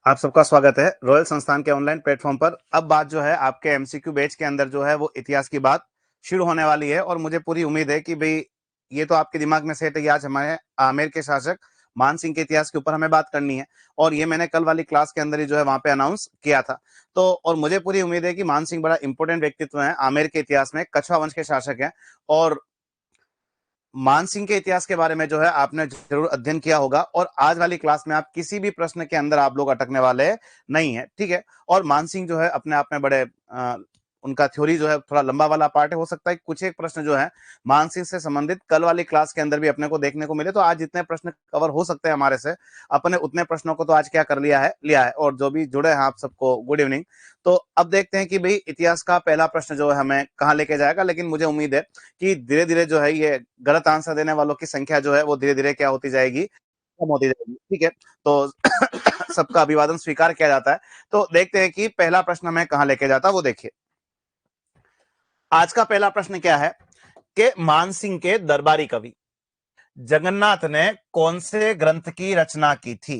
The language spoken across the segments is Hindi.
आप सबका स्वागत है रॉयल संस्थान के ऑनलाइन प्लेटफॉर्म पर। अब बात जो है आपके एमसीक्यू बैच के अंदर जो है वो इतिहास की बात शुरू होने वाली है और मुझे पूरी उम्मीद है कि भाई ये तो आपके दिमाग में सेट है कि आज हमारे आमेर के शासक मान सिंह के इतिहास के ऊपर हमें बात करनी है। और ये मैंने कल वाली क्लास के अंदर ही जो है वहां पे अनाउंस किया था। तो और मुझे पूरी उम्मीद है कि मान सिंह बड़ा इंपॉर्टेंट व्यक्तित्व है आमेर के इतिहास में, कछवा वंश के शासक हैं। और मान सिंह के इतिहास के बारे में जो है आपने जरूर अध्ययन किया होगा और आज वाली क्लास में आप किसी भी प्रश्न के अंदर आप लोग अटकने वाले नहीं है, ठीक है। और मान सिंह जो है अपने आप में बड़े उनका थ्योरी जो है थोड़ा लंबा वाला पार्ट है, हो सकता है कुछ एक प्रश्न जो है मान सिंह से संबंधित कल वाली क्लास के अंदर भी अपने को देखने को मिले। तो आज जितने प्रश्न कवर हो सकते हैं हमारे से, अपने उतने प्रश्नों को तो आज क्या कर लिया है। और जो भी जुड़े हैं आप सबको गुड इवनिंग। तो अब देखते हैं कि भाई इतिहास का पहला प्रश्न जो है हमें कहाँ लेके जाएगा, लेकिन मुझे उम्मीद है कि धीरे धीरे जो है ये गलत आंसर देने वालों की संख्या जो है वो धीरे धीरे क्या होती जाएगी, कम होती जाएगी, ठीक है। तो सबका अभिवादन स्वीकार किया जाता है। तो देखते हैं कि पहला प्रश्न हमें कहाँ लेके जाता है, वो देखिए। आज का पहला प्रश्न क्या है कि मान सिंह के दरबारी कवि जगन्नाथ ने कौन से ग्रंथ की रचना की थी।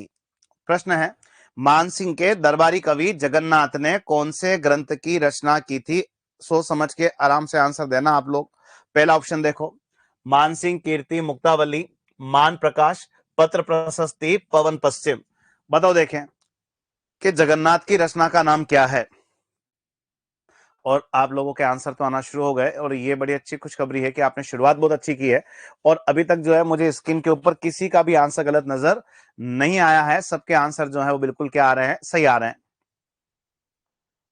प्रश्न है, मान सिंह के दरबारी कवि जगन्नाथ ने कौन से ग्रंथ की रचना की थी। सोच समझ के आराम से आंसर देना आप लोग। पहला ऑप्शन देखो, मान सिंह कीर्ति मुक्तावली, मान प्रकाश, पत्र प्रशस्ति, पवन पश्चिम। बताओ देखें कि जगन्नाथ की रचना का नाम क्या है। और आप लोगों के आंसर तो आना शुरू हो गए और ये बड़ी अच्छी खुशखबरी है कि आपने शुरुआत बहुत अच्छी की है। और अभी तक जो है मुझे स्क्रीन के ऊपर किसी का भी आंसर गलत नजर नहीं आया है, सबके आंसर जो है वो बिल्कुल क्या आ रहे हैं, सही आ रहे हैं।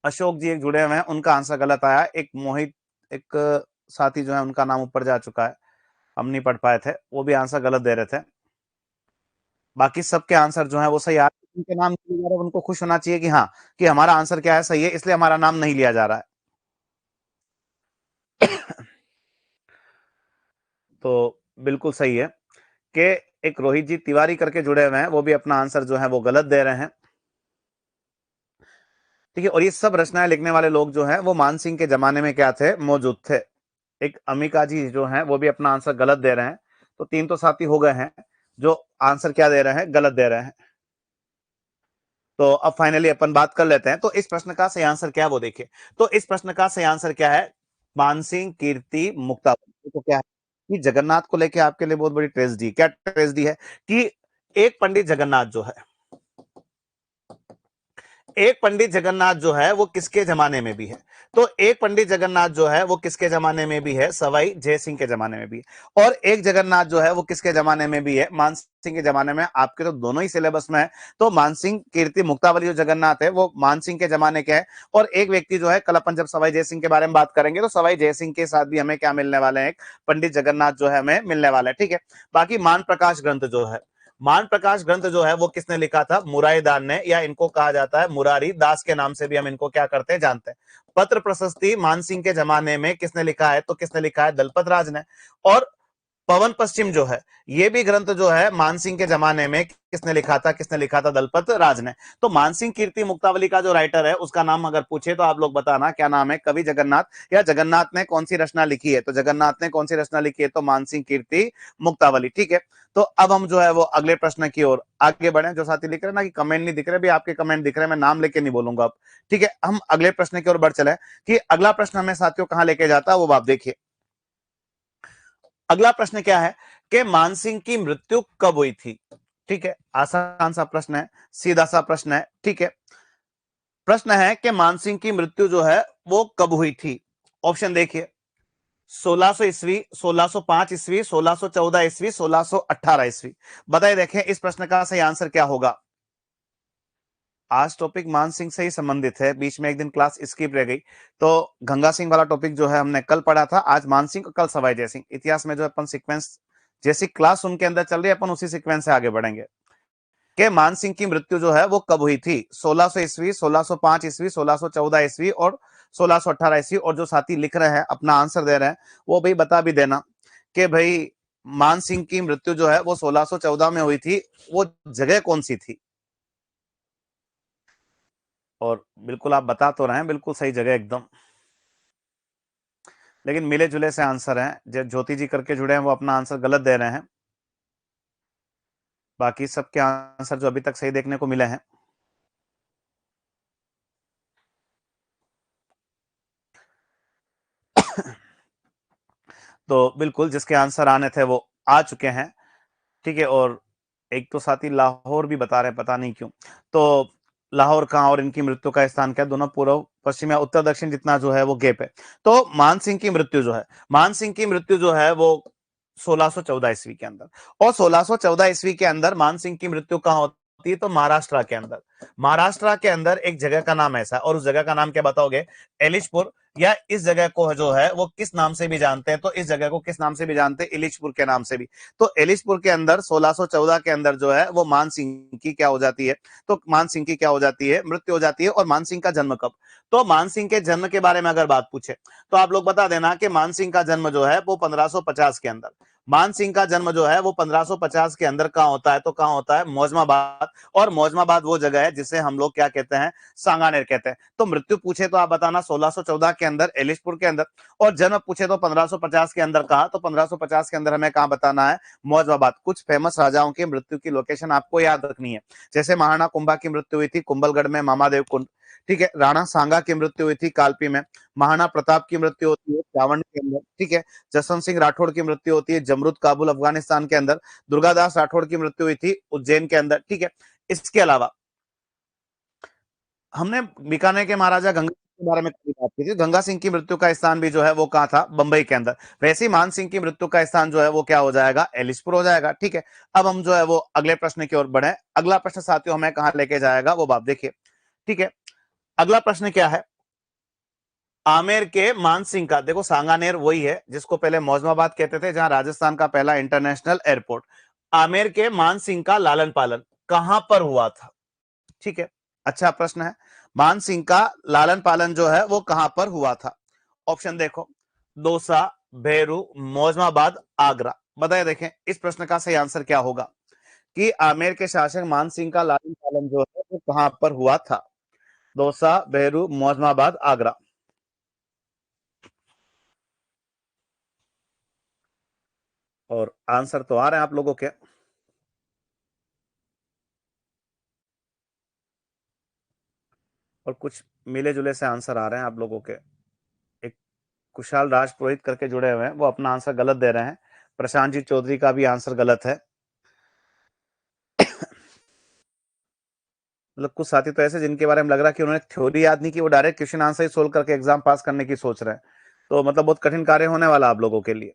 अशोक जी एक जुड़े हुए हैं, उनका आंसर गलत आया। एक मोहित, एक साथी जो है उनका नाम ऊपर जा चुका है, हम नहीं पढ़ पाए थे, वो भी आंसर गलत दे रहे थे। बाकी सबके आंसर जो है वो सही आ रहे हैं। उनके नाम नहीं लिया जा रहा, उनको खुश होना चाहिए कि हाँ, कि हमारा आंसर क्या है, सही है, इसलिए हमारा नाम नहीं लिया जा रहा है। तो बिल्कुल सही है कि एक रोहित जी तिवारी करके जुड़े हुए हैं, वो भी अपना आंसर जो है वो गलत दे रहे हैं, ठीक है। और ये सब रचनाएं लिखने वाले लोग जो हैं वो मान सिंह के जमाने में क्या थे, मौजूद थे। एक अमिका जी जो हैं वो भी अपना आंसर गलत दे रहे हैं। तो तीन तो साथी हो गए हैं जो आंसर क्या दे रहे हैं, गलत दे रहे हैं। तो अब फाइनली अपन बात कर लेते हैं, तो इस प्रश्न का सही आंसर क्या है वो देखिए। तो इस प्रश्न का सही आंसर क्या है, मानसिंह कीर्ति मुक्तावली। तो क्या है कि जगन्नाथ को लेके आपके लिए बहुत बड़ी ट्रेजेडी, क्या ट्रेजेडी है कि एक पंडित जगन्नाथ जो है, एक पंडित जगन्नाथ जो है वो किसके जमाने में भी है। तो एक पंडित जगन्नाथ जो है वो किसके जमाने में भी है, सवाई जय सिंह के जमाने में भी है। और एक जगन्नाथ जो है वो किसके जमाने में भी है, मान सिंह के जमाने में। आपके तो दोनों ही सिलेबस में है। तो मानसिंह कीर्ति मुक्तावली जो जगन्नाथ है वो मान सिंह के जमाने के है। और एक व्यक्ति जो है, कल अपन जब सवाई जय सिंह के बारे में बात करेंगे तो सवाई जय सिंह के साथ भी हमें क्या मिलने वाले हैं, एक पंडित जगन्नाथ जो है हमें मिलने वाला है, ठीक है। बाकी मान प्रकाश ग्रंथ जो है, मान प्रकाश ग्रंथ जो है वो किसने लिखा था, मुरारीदास ने, या इनको कहा जाता है मुरारी दास के नाम से भी हम इनको क्या करते हैं, जानते हैं। पत्र प्रशस्ति मान सिंह के जमाने में किसने लिखा है, तो किसने लिखा है, दलपत राज ने। और पवन पश्चिम जो है, ये भी ग्रंथ जो है मानसिंह के जमाने में किसने लिखा था, किसने लिखा था, दलपत राज ने। तो मानसिंह कीर्ति मुक्तावली का जो राइटर है उसका नाम अगर पूछे तो आप लोग बताना क्या नाम है, कवि जगन्नाथ, या जगन्नाथ ने कौन सी रचना लिखी है। तो जगन्नाथ ने कौन सी रचना लिखी है, तो मानसिंह कीर्ति मुक्तावली, ठीक है। तो अब हम जो है वो अगले प्रश्न की ओर आगे बढ़े। जो साथी लिख रहे हैं ना कि कमेंट नहीं दिख रहे, भी आपके कमेंट दिख रहे हैं, मैं नाम लेके नहीं बोलूंगा अब, ठीक है। हम अगले प्रश्न की ओर बढ़ चले कि अगला प्रश्न हमें साथियों कहां लेके जाता है वो आप देखिए। अगला प्रश्न क्या है कि मानसिंह की मृत्यु कब हुई थी, ठीक है। आसान सा प्रश्न है, सीधा सा प्रश्न है, ठीक है। प्रश्न है कि मानसिंह की मृत्यु जो है वो कब हुई थी। ऑप्शन देखिए, 1600 ईस्वी, 1605 ईस्वी, 1614 ईस्वी, 1618 ईस्वी। बताइए देखें इस प्रश्न का सही आंसर क्या होगा। आज टॉपिक मान सिंह से ही संबंधित है, बीच में एक दिन क्लास स्किप रह गई। तो गंगा सिंह वाला टॉपिक जो है हमने कल पढ़ा था, आज मान सिंह, कल सवाई जय सिंह। इतिहास में जो अपन सीक्वेंस, जैसी क्लास उनके अंदर चल रही है अपन उसी सीक्वेंस से आगे बढ़ेंगे कि मान सिंह की मृत्यु जो है वो कब हुई थी। 1600 ईस्वी, 1605 ईस्वी, 1614 ईस्वी और 1618 ईस्वी। और जो साथी लिख रहे हैं अपना आंसर दे रहे हैं वो भाई बता भी देना कि भाई मान सिंह की मृत्यु जो है वो 1614 में हुई थी, वो जगह कौन सी थी। और बिल्कुल आप बता तो रहे हैं, बिल्कुल सही जगह एकदम, लेकिन मिले जुले से आंसर हैं। जो ज्योति जी करके जुड़े हैं वो अपना आंसर गलत दे रहे हैं। बाकी सबके आंसर जो अभी तक सही देखने को मिले हैं, तो बिल्कुल जिसके आंसर आने थे वो आ चुके हैं, ठीक है। और एक तो साथी लाहौर भी बता रहे हैं, पता नहीं क्यों। तो लाहौर कहाँ और इनकी मृत्यु का स्थान क्या है? दोनों पूर्व पश्चिम या उत्तर दक्षिण जितना जो है वो गैप है। तो मान सिंह की मृत्यु जो है, मान सिंह की मृत्यु जो है वो 1614 ईस्वी के अंदर, और 1614 ईस्वी के अंदर मान सिंह की मृत्यु कहाँ होती है? तो महाराष्ट्र के अंदर। महाराष्ट्र के अंदर एक जगह का नाम ऐसा, और उस जगह का नाम क्या बताओगे? एलिचपुर। या इस जगह को जो है वो किस नाम से भी जानते हैं? तो इस जगह को किस नाम से भी जानते हैं? इलिचपुर के नाम से भी। तो एलिचपुर के अंदर 1614 के अंदर जो है वो मान सिंह की क्या हो जाती है? तो मान सिंह की क्या हो जाती है? मृत्यु हो जाती है। और मान सिंह का जन्म कब? तो मान सिंह के जन्म के बारे में अगर बात पूछे तो आप लोग बता देना कि मान सिंह का जन्म जो है वो 1550 के अंदर, मान सिंह का जन्म जो है वो 1550 के अंदर कहां होता है? तो कहां होता है? मौजमाबाद। और मौजमाबाद वो जगह है जिसे हम लोग क्या कहते हैं? सांगानेर कहते हैं। तो मृत्यु पूछे तो आप बताना 1614 के अंदर एलिशपुर के अंदर, और जन्म पूछे तो 1550 के अंदर कहा? तो 1550 के अंदर हमें कहां बताना है? मौजमाबाद। कुछ फेमस राजाओं की मृत्यु की लोकेशन आपको याद रखनी है। जैसे महाराणा कुंभा की मृत्यु हुई थी कुंभलगढ़ में, मामादेव कुंड, ठीक है। राणा सांगा की मृत्यु हुई थी कालपी में। महाराणा प्रताप की मृत्यु होती है चावंड के अंदर, ठीक है। जसवंत सिंह राठौड़ की मृत्यु होती है जमरुद, काबुल, अफगानिस्तान के अंदर। दुर्गादास राठौड़ की मृत्यु हुई थी उज्जैन के अंदर, ठीक है। इसके अलावा हमने बीकानेर के महाराजा गंगा सिंह के बारे में कभी बात की थी। गंगा सिंह की मृत्यु का स्थान भी जो है वो कहाँ था? बंबई के अंदर। वैसे ही मान सिंह की मृत्यु का स्थान जो है वो क्या हो जाएगा? एलिशपुर हो जाएगा, ठीक है। अब हम जो है वो अगले प्रश्न की ओर बढ़े। अगला प्रश्न साथियों हमें कहाँ लेके जाएगा वो बात देखिए, ठीक है। अगला प्रश्न क्या है? आमेर के मान सिंह का, देखो सांगानेर वही है जिसको पहले मौजमाबाद कहते थे, जहां राजस्थान का पहला इंटरनेशनल एयरपोर्ट। आमेर के मान सिंह का लालन पालन कहां पर हुआ था? ठीक है, अच्छा प्रश्न है। मान सिंह का लालन पालन जो है वो कहां पर हुआ था? ऑप्शन देखो, दौसा, भेरू, मौजमाबाद, आगरा। बताइए, देखें इस प्रश्न का सही आंसर क्या होगा कि आमेर के शासक मान सिंह का लालन पालन जो है वो कहां पर हुआ था? दौसा, भेरू, मौजमाबाद, आगरा। और आंसर तो आ रहे हैं आप लोगों के। और कुछ मिले जुले से आंसर आ रहे हैं आप लोगों के। एक कुशाल राजपुरोहित करके जुड़े हुए हैं, वो अपना आंसर गलत दे रहे हैं। प्रशांत जी चौधरी का भी आंसर गलत है। मतलब कुछ साथी तो ऐसे जिनके बारे में लग रहा है कि उन्होंने थ्योरी याद नहीं की, वो डायरेक्ट क्वेश्चन आंसर ही सोल्व करके एग्जाम पास करने की सोच रहे हैं। तो मतलब बहुत कठिन कार्य होने वाला आप लोगों के लिए।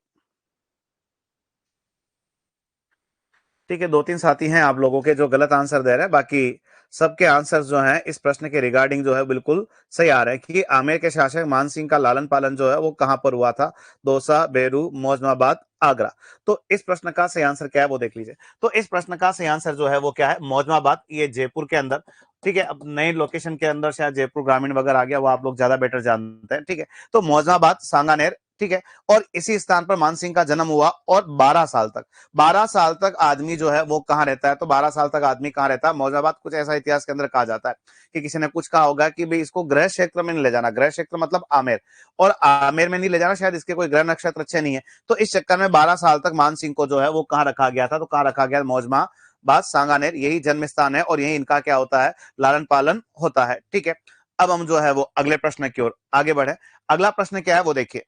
ठीक है, दो तीन साथी हैं आप लोगों के जो गलत आंसर दे रहे हैं, बाकी सबके आंसर जो हैं इस प्रश्न के रिगार्डिंग जो है बिल्कुल सही आ रहे हैं कि आमेर के शासक मान सिंह का लालन पालन जो है वो कहां पर हुआ था? दौसा, बेरू, मौजमाबाद, आगरा। तो इस प्रश्न का सही आंसर क्या है वो देख लीजिए। तो इस प्रश्न का सही आंसर जो है वो क्या है? मौजमाबाद, ये जयपुर के अंदर, ठीक है। अब नई लोकेशन के अंदर शायद जयपुर ग्रामीण वगैरह आ गया, वो आप लोग ज्यादा बेटर जानते हैं, ठीक है। तो मौजमाबाद, सांगानेर, ठीक है। और इसी स्थान पर मान सिंह का जन्म हुआ, और 12 साल तक, 12 साल तक आदमी जो है वो कहां रहता है? तो 12 साल तक आदमी कहां रहता है? मौजाबाद। कुछ ऐसा इतिहास के अंदर कहा जाता है कि किसी ने कुछ कहा होगा कि भाई इसको ग्रह क्षेत्र में नहीं ले जाना, ग्रह क्षेत्र मतलब आमेर, और आमेर में नहीं ले जाना, शायद इसके कोई ग्रह नक्षत्र अच्छे नहीं है। तो इस चक्कर में 12 साल तक मान सिंह को जो है वो कहां रखा गया था? तो कहां रखा गया? मौजमा बाद, सांगानेर, यही जन्म स्थान है और यही इनका क्या होता है? लालन पालन होता है, ठीक है। अब हम जो है वो अगले प्रश्न की ओर आगे बढ़े। अगला प्रश्न क्या है वो देखिए।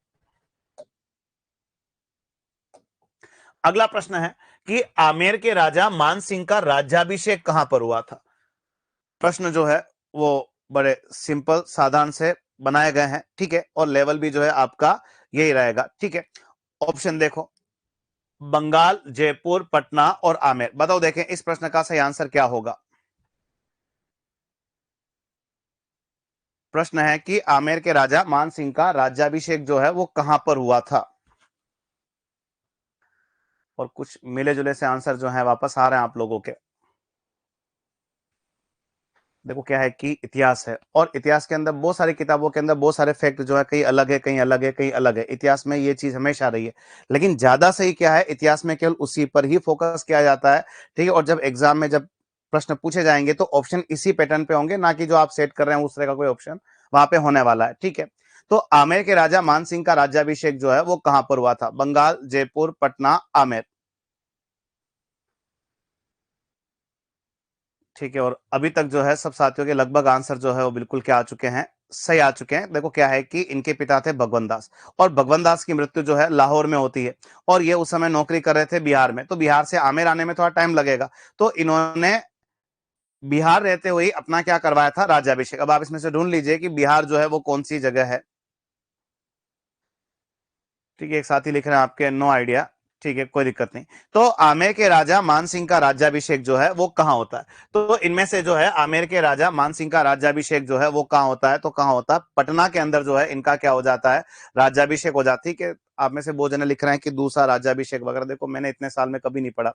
अगला प्रश्न है कि आमेर के राजा मान सिंह का राज्याभिषेक कहां पर हुआ था? प्रश्न जो है वो बड़े सिंपल साधारण से बनाए गए हैं, ठीक है। और लेवल भी जो है आपका यही रहेगा, ठीक है। ऑप्शन देखो, बंगाल, जयपुर, पटना और आमेर। बताओ देखें इस प्रश्न का सही आंसर क्या होगा। प्रश्न है कि आमेर के राजा मान सिंह का राज्याभिषेक जो है वो कहां पर हुआ था? और कुछ मिले जुले से आंसर जो है वापस आ रहे हैं आप लोगों के। देखो क्या है कि इतिहास है, और इतिहास के अंदर बहुत सारी किताबों के अंदर बहुत सारे फैक्ट जो है कहीं अलग है, कहीं अलग है, कहीं अलग है। इतिहास में ये चीज हमेशा रही है, लेकिन ज्यादा सही क्या है, इतिहास में केवल उसी पर ही फोकस किया जाता है, ठीक है। और जब एग्जाम में जब प्रश्न पूछे जाएंगे तो ऑप्शन इसी पैटर्न पे होंगे, ना कि जो आप सेट कर रहे हैं उस तरह का कोई ऑप्शन वहां पे होने वाला है, ठीक है। तो आमेर के राजा मान सिंह का राज्याभिषेक जो है वो कहां पर हुआ था? बंगाल, जयपुर, पटना, आमेर, ठीक है। और अभी तक जो है सब साथियों के लगभग आंसर जो है वो बिल्कुल क्या आ चुके हैं? सही आ चुके हैं। देखो क्या है कि इनके पिता थे भगवंत दास, और भगवंत दास की मृत्यु जो है लाहौर में होती है, और ये उस समय नौकरी कर रहे थे बिहार में, तो बिहार से आमेर आने में थोड़ा टाइम लगेगा, तो इन्होंने बिहार रहते हुए अपना क्या करवाया था, राज्याभिषेक। अब आप इसमें से ढूंढ लीजिए कि बिहार जो है वो कौन सी जगह है। ठीक है, एक साथी लिख रहे हैं आपके नो आइडिया, ठीक है कोई दिक्कत नहीं। तो आमेर के राजा मान सिंह का राज्याभिषेक जो है वो कहाँ होता है, तो इनमें से जो है आमेर के राजा मान सिंह का राज्याभिषेक जो है वो कहाँ होता है, तो कहाँ होता है, पटना के अंदर जो है इनका क्या हो जाता है, राज्याभिषेक हो जाती है। कि आप में से बहुत जने लिख रहे हैं कि दूसरा राज्याभिषेक वगैरह, देखो मैंने इतने साल में कभी नहीं पढ़ा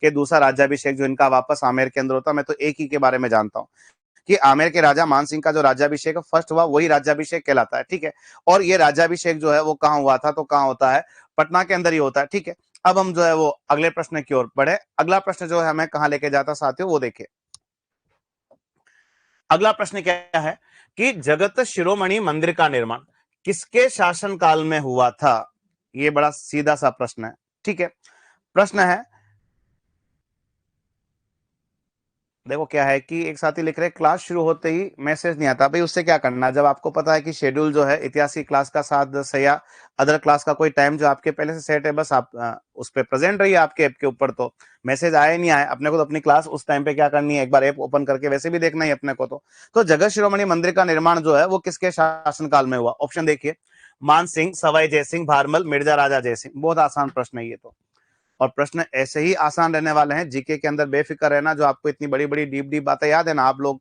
कि दूसरा राज्याभिषेक जो इनका वापस आमेर के अंदर होता, मैं तो एक ही के बारे में जानता हूँ कि आमेर के राजा मान सिंह का जो राज्याभिषेक फर्स्ट हुआ वही राज्याभिषेक कहलाता है। ठीक है, और ये राज्याभिषेक जो है वो कहाँ हुआ था, तो कहाँ होता है, पटना के अंदर ही होता है। ठीक है, अब हम जो है वो अगले प्रश्न की ओर बढ़े। अगला प्रश्न जो है हमें कहाँ लेके जाता साथियों, वो देखिए। अगला प्रश्न क्या है कि जगत शिरोमणि मंदिर का निर्माण किसके शासनकाल में हुआ था। ये बड़ा सीधा सा प्रश्न है। ठीक है, प्रश्न है, देखो क्या है कि एक साथी लिख रहे हैं क्लास शुरू होते ही मैसेज नहीं आता। भाई उससे क्या करना, जब आपको पता है कि शेड्यूल जो है इतिहास की क्लास का 7:10 है, या अदर क्लास का कोई टाइम जो आपके पहले से सेट है, बस आप उस पर प्रेजेंट रहिए आपके ऐप के ऊपर। तो मैसेज आए नहीं आए, अपने को तो अपनी क्लास उस टाइम पे क्या करनी है, एक बार ऐप ओपन करके वैसे भी देखना ही अपने को। तो जगत शिरोमणि मंदिर का निर्माण जो है वो किसके शासनकाल में हुआ, ऑप्शन देखिए, मान सिंह, सवाई जयसिंह, भारमल, मिर्जा राजा जयसिंह। बहुत आसान प्रश्न है ये तो, और प्रश्न ऐसे ही आसान रहने वाले हैं। जीके के अंदर बेफिक्र रहना, जो आपको इतनी बड़ी बड़ी डीप डीप बातें याद है ना, आप लोग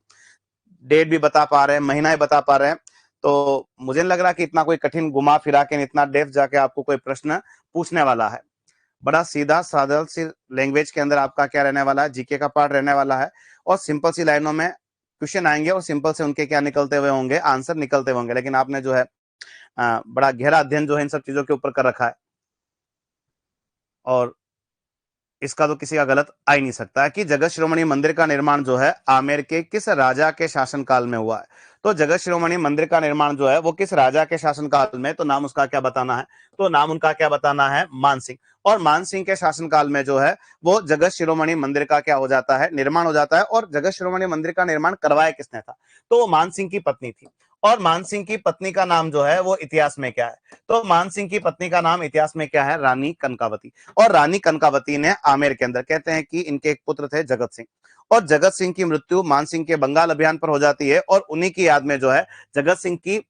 डेट भी बता पा रहे हैं, महीना ही बता पा रहे हैं, तो मुझे नहीं लग रहा कि इतना कोई कठिन घुमा फिरा के इतना डेप्थ जाके आपको कोई प्रश्न पूछने वाला है। बड़ा सीधा साधा सी लैंग्वेज के अंदर आपका क्या रहने वाला है, जीके का पार्ट रहने वाला है, और सिंपल सी लाइनों में क्वेश्चन आएंगे, और सिंपल से उनके क्या निकलते हुए होंगे, आंसर निकलते होंगे। लेकिन आपने जो है बड़ा गहरा अध्ययन जो है इन सब चीजों के ऊपर कर रखा है, और इसका तो किसी का गलत आ ही नहीं सकता है कि जगत शिरोमणि मंदिर का निर्माण जो है आमेर के किस राजा के शासनकाल में हुआ है। तो जगत शिरोमणि मंदिर का निर्माण जो है वो किस राजा के शासनकाल में, तो नाम उसका क्या बताना है, तो नाम उनका क्या बताना है, मान सिंह। और मान सिंह के शासनकाल में जो है वो जगत शिरोमणि मंदिर का क्या हो जाता है, निर्माण हो जाता है। और जगत शिरोमणि मंदिर का निर्माण करवाया किसने था, तो वो मान सिंह की पत्नी थी। और मान सिंह की पत्नी का नाम जो है वो इतिहास में क्या है, तो मान सिंह की पत्नी का नाम इतिहास में क्या है, रानी कनकावती। और रानी कनकावती ने आमेर के अंदर, कहते हैं कि इनके एक पुत्र थे जगत सिंह, और जगत सिंह की मृत्यु मान सिंह के बंगाल अभियान पर हो जाती है, और उन्हीं की याद में जो है जगत सिंह की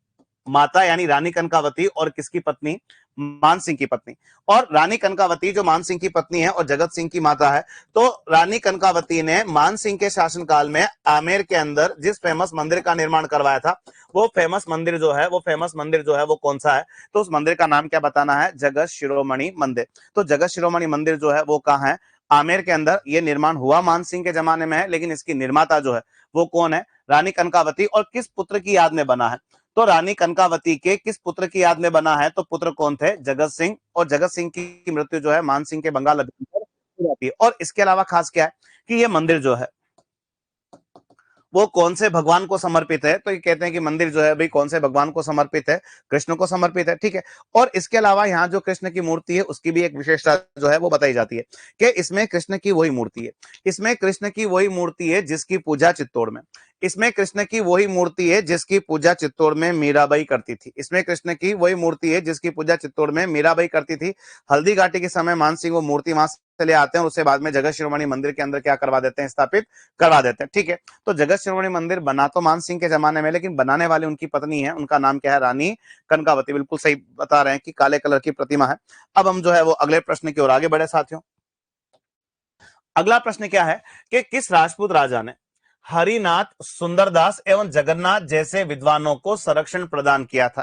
माता यानी रानी कनकावती, और किसकी पत्नी, मान सिंह की पत्नी। और रानी कनकावती जो मान सिंह की पत्नी है और जगत सिंह की माता है, तो रानी कनकावती ने मान सिंह के शासनकाल में आमेर के अंदर जिस फेमस मंदिर का निर्माण करवाया था, वो फेमस मंदिर जो है वो कौन सा है, तो उस मंदिर का नाम क्या बताना है, जगत शिरोमणि मंदिर। तो जगत शिरोमणि मंदिर जो है वो कहाँ है, आमेर के अंदर। ये निर्माण हुआ मान सिंह के जमाने में है, लेकिन इसकी निर्माता जो है वो कौन है, रानी कनकावती। और किस पुत्र की याद में बना है, तो रानी कनकावती के किस पुत्र की याद में बना है, तो पुत्र कौन थे, जगत सिंह। और जगत सिंह की मृत्यु जो है मान सिंह के बंगाल अभियान पर हो जाती है। और इसके अलावा खास क्या है कि ये मंदिर जो है वो कौन से भगवान को समर्पित है, तो ये कहते हैं कि मंदिर जो है भाई कौन से भगवान को समर्पित है, कृष्ण को समर्पित है। ठीक है, और इसके अलावा यहाँ जो कृष्ण की मूर्ति है उसकी भी एक विशेषता जो है वो बताई जाती है कि इसमें कृष्ण की वही मूर्ति है, इसमें कृष्ण की वही मूर्ति है जिसकी पूजा चित्तौड़ में, इसमें कृष्ण की वही मूर्ति है जिसकी पूजा चित्तौड़ में मीराबाई करती थी, इसमें कृष्ण की वही मूर्ति है जिसकी पूजा चित्तौड़ में मीराबाई करती थी। हल्दी घाटी के समय मान सिंह वो मूर्ति वहां से ले आते हैं, और उससे बाद में जगत शिरोमणि मंदिर के अंदर क्या करवा देते हैं, स्थापित करवा देते हैं। ठीक है, तो जगत शिरोमणि मंदिर बना तो मान सिंह के जमाने में, लेकिन बनाने वाली उनकी पत्नी है, उनका नाम क्या है, रानी कनकावती। बिल्कुल सही बता रहे हैं कि काले कलर की प्रतिमा है। अब हम जो है वो अगले प्रश्न की ओर आगे बढ़े साथियों। अगला प्रश्न क्या है कि किस राजपूत राजा ने हरिनाथ, सुंदरदास एवं जगन्नाथ जैसे विद्वानों को संरक्षण प्रदान किया था।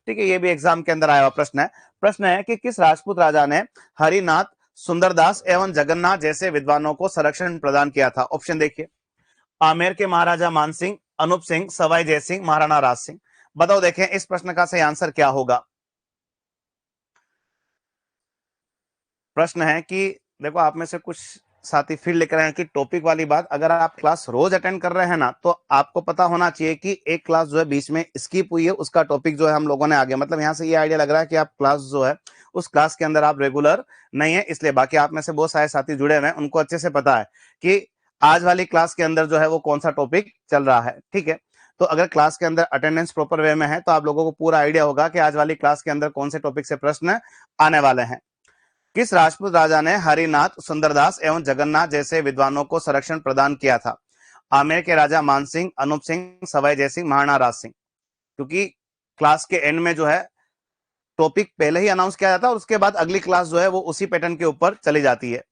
ठीक है, ये भी एग्जाम के अंदर आया हुआ प्रश्न है। प्रश्न है कि किस राजपूत राजा ने हरिनाथ, सुंदरदास एवं जगन्नाथ जैसे विद्वानों को संरक्षण प्रदान किया था। ऑप्शन देखिए, आमेर के महाराजा मान सिंह, अनूप सिंह, सवाई जयसिंह, महाराणा राज सिंह। बताओ देखें इस प्रश्न का सही आंसर क्या होगा। प्रश्न है कि देखो आप में से कुछ साथी फिर लिख रहे हैं कि टॉपिक वाली बात, अगर आप क्लास रोज अटेंड कर रहे हैं ना, तो आपको पता होना चाहिए कि एक क्लास जो है बीच में स्किप हुई है, उसका टॉपिक जो है हम लोगों ने आगे, मतलब यहाँ से ये आइडिया लग रहा है कि आप क्लास जो है उस क्लास के अंदर आप रेगुलर नहीं है, इसलिए। बाकी आप में से बहुत सारे साथी जुड़े हुए हैं, उनको अच्छे से पता है कि आज वाली क्लास के अंदर जो है वो कौन सा टॉपिक चल रहा है। ठीक है, तो अगर क्लास के अंदर अटेंडेंस प्रॉपर वे में है तो आप लोगों को पूरा आइडिया होगा कि आज वाली क्लास के अंदर कौन से टॉपिक से प्रश्न आने वाले हैं। किस राजपूत राजा ने हरिनाथ, सुंदरदास एवं जगन्नाथ जैसे विद्वानों को संरक्षण प्रदान किया था? आमेर के राजा मानसिंह, अनूप सिंह, सवाई जयसिंह, महाराणा राज सिंह। क्योंकि क्लास के एंड में जो है टॉपिक पहले ही अनाउंस किया जाता है और उसके बाद अगली क्लास जो है वो उसी पैटर्न के ऊपर चली जाती है।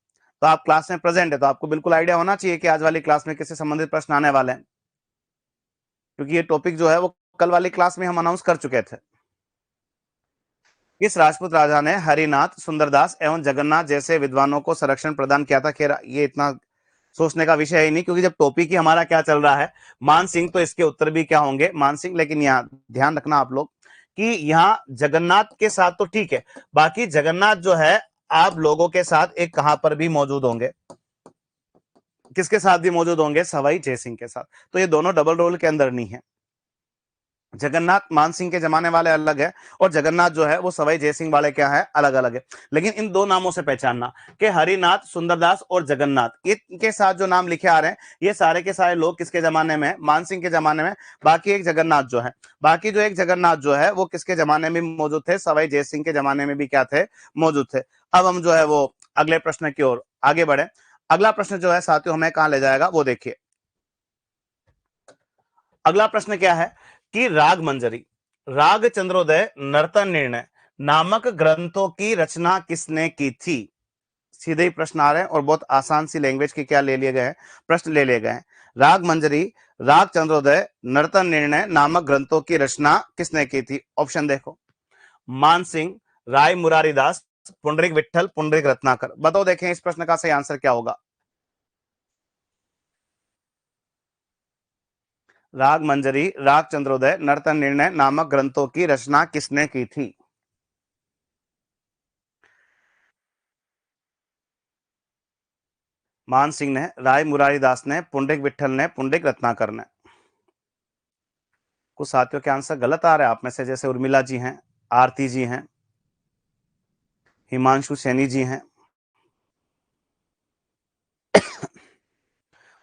तो आप क्लास में प्रेजेंट है तो आपको बिल्कुल आइडिया होना चाहिए कि आज वाली क्लास में किससे संबंधित प्रश्न आने वाले हैं, क्योंकि ये टॉपिक जो है वो कल वाली क्लास में हम अनाउंस कर चुके थे। किस राजपूत राजा ने हरिनाथ, सुंदरदास एवं जगन्नाथ जैसे विद्वानों को संरक्षण प्रदान किया था? खैर ये इतना सोचने का विषय ही नहीं, क्योंकि जब टॉपिक ही हमारा क्या चल रहा है मान सिंह, तो इसके उत्तर भी क्या होंगे? मान सिंह। लेकिन यहाँ ध्यान रखना आप लोग कि यहाँ जगन्नाथ के साथ तो ठीक है, बाकी जगन्नाथ जो है आप लोगों के साथ एक कहां पर भी मौजूद होंगे, किसके साथ भी मौजूद होंगे? सवाई जयसिंह के साथ। तो ये दोनों डबल रोल के अंदर नहीं है। जगन्नाथ मान सिंह के जमाने वाले अलग है और जगन्नाथ जो है वो सवाई जयसिंह वाले क्या है? अलग अलग है। लेकिन इन दो नामों से पहचानना कि हरिनाथ, सुंदरदास और जगन्नाथ इनके साथ जो नाम लिखे आ रहे हैं ये सारे के सारे लोग किसके जमाने में? मान सिंह के जमाने में। बाकी एक जगन्नाथ जो है, बाकी जो एक जगन्नाथ जो है वो किसके जमाने में मौजूद थे? सवाई जयसिंह के जमाने में भी क्या थे? मौजूद थे। अब हम जो है वो अगले प्रश्न की ओर आगे बढ़े। अगला प्रश्न जो है साथियों हमें कहां ले जाएगा वो देखिए। अगला प्रश्न क्या है कि राग मंजरी, राग चंद्रोदय, नर्तन निर्णय नामक ग्रंथों की रचना किसने की थी? सीधे ही प्रश्न आ रहे हैं और बहुत आसान सी लैंग्वेज के क्या ले लिए गए हैं? प्रश्न ले लिए गए हैं। राग मंजरी, राग चंद्रोदय, नर्तन निर्णय नामक ग्रंथों की रचना किसने की थी? ऑप्शन देखो, मान सिंह, राय मुरारीदास, पुंडरीक विठल, पुंडरीक रत्नाकर। बताओ देखें इस प्रश्न का सही आंसर क्या होगा? राग मंजरी, राग चंद्रोदय, नर्तन निर्णय नामक ग्रंथों की रचना किसने की थी? मान सिंह ने, राय मुरारीदास ने, पुंडरीक विठल ने, पुंडरीक रत्नाकर ने। कुछ साथियों के आंसर गलत आ रहे हैं आप में से, जैसे उर्मिला जी हैं, आरती जी हैं, हिमांशु सैनी जी हैं।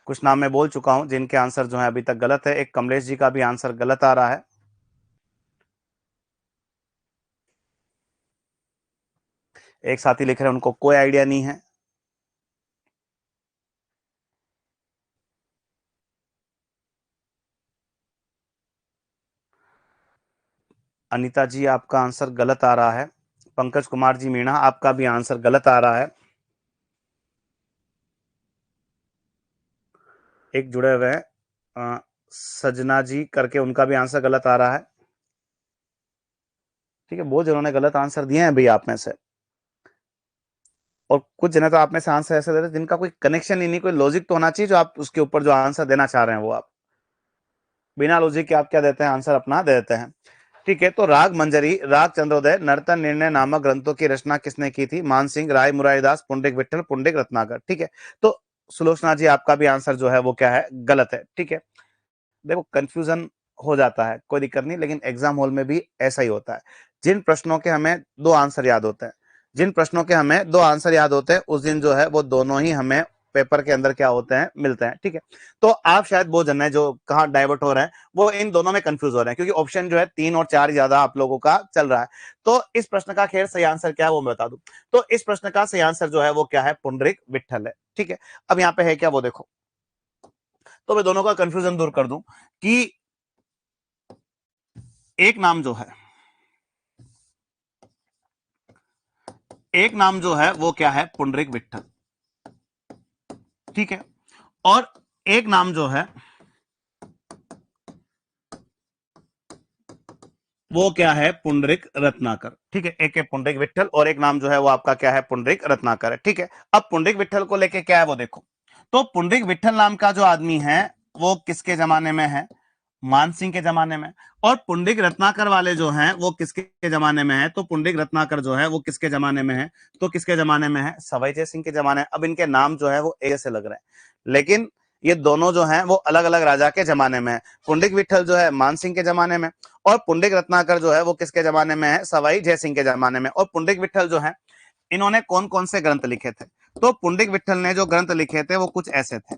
कुछ नाम मैं बोल चुका हूं जिनके आंसर जो है अभी तक गलत है। एक कमलेश जी का भी आंसर गलत आ रहा है। एक साथी लिख रहे हैं उनको कोई आइडिया नहीं है। अनीता जी आपका आंसर गलत आ रहा है। पंकज कुमार जी मीणा आपका भी आंसर गलत आ रहा है। एक जुड़े हुए हैं सजना जी करके, उनका भी आंसर गलत आ रहा है। ठीक है, बहुत जिन्होंने गलत आंसर दिए हैं भैया आप में से, और कुछ जने तो आप में से आंसर ऐसे दे रहे हैं जिनका कोई कनेक्शन ही नहीं, कोई लॉजिक तो होना चाहिए जो आप उसके ऊपर जो आंसर देना चाह रहे हैं वो आप बिना लॉजिक के आप क्या देते हैं? आंसर अपना दे देते हैं। ठीक है, तो राग मंजरी, राग चंद्रोदय, नर्तन निर्णय नामक ग्रंथों की रचना किसने की थी? मान सिंह, राय मुरारीदास, पुंडरीक विठल, पुंडरीक रत्नाकर। ठीक है, तो सुलोचना जी आपका भी आंसर जो है वो क्या है? गलत है। ठीक है, देखो कंफ्यूजन हो जाता है, कोई दिक्कत नहीं, लेकिन एग्जाम हॉल में भी ऐसा ही होता है। जिन प्रश्नों के हमें दो आंसर याद होते हैं, जिन प्रश्नों के हमें दो आंसर याद होते हैं उस दिन जो है वो दोनों ही हमें पेपर के अंदर क्या होते हैं? मिलते हैं। ठीक है, तो आप शायद वो जन है जो कहाँ डाइवर्ट हो रहे हैं, वो इन दोनों में कंफ्यूज हो रहे हैं, क्योंकि ऑप्शन जो है 3 और 4 ज्यादा आप लोगों का चल रहा है। तो इस प्रश्न का खैर सही आंसर क्या है वो मैं बता दूं। तो इस प्रश्न का सही आंसर जो है वो क्या है? पुंडरीक विठल है। ठीक है, अब यहाँ पे है क्या वो देखो, तो मैं दोनों का कंफ्यूजन दूर कर दूं कि एक नाम जो है, एक नाम जो है वो क्या है? पुंडरीक विठल। ठीक है, और एक नाम जो है वो क्या है? पुंडरीक रत्नाकर। ठीक है, एक है पुंडरीक विठल और एक नाम जो है वो आपका क्या है? पुंडरीक रत्नाकर है। ठीक है, अब पुंडरीक विठल को लेके क्या है वो देखो, तो पुंडरीक विठल नाम का जो आदमी है वो किसके जमाने में है? मान सिंह के जमाने में। और पुंडरीक रत्नाकर वाले जो हैं वो किसके जमाने में है? तो पुंडरीक रत्नाकर जो है वो किसके जमाने में है? तो किसके जमाने में है? सवाई जय सिंह के जमाने। अब इनके नाम जो है वो एक से लग रहे हैं, लेकिन ये दोनों जो हैं वो अलग अलग राजा के जमाने में है। पुंडरीक विठल जो है मान सिंह के जमाने में, और पुंडरीक रत्नाकर जो है वो किसके जमाने में है? सवाई जय सिंह के जमाने में। और पुंडरीक विठल जो है इन्होंने कौन कौन से ग्रंथ लिखे थे? तो पुंडरीक विठल ने जो ग्रंथ लिखे थे वो कुछ ऐसे थे।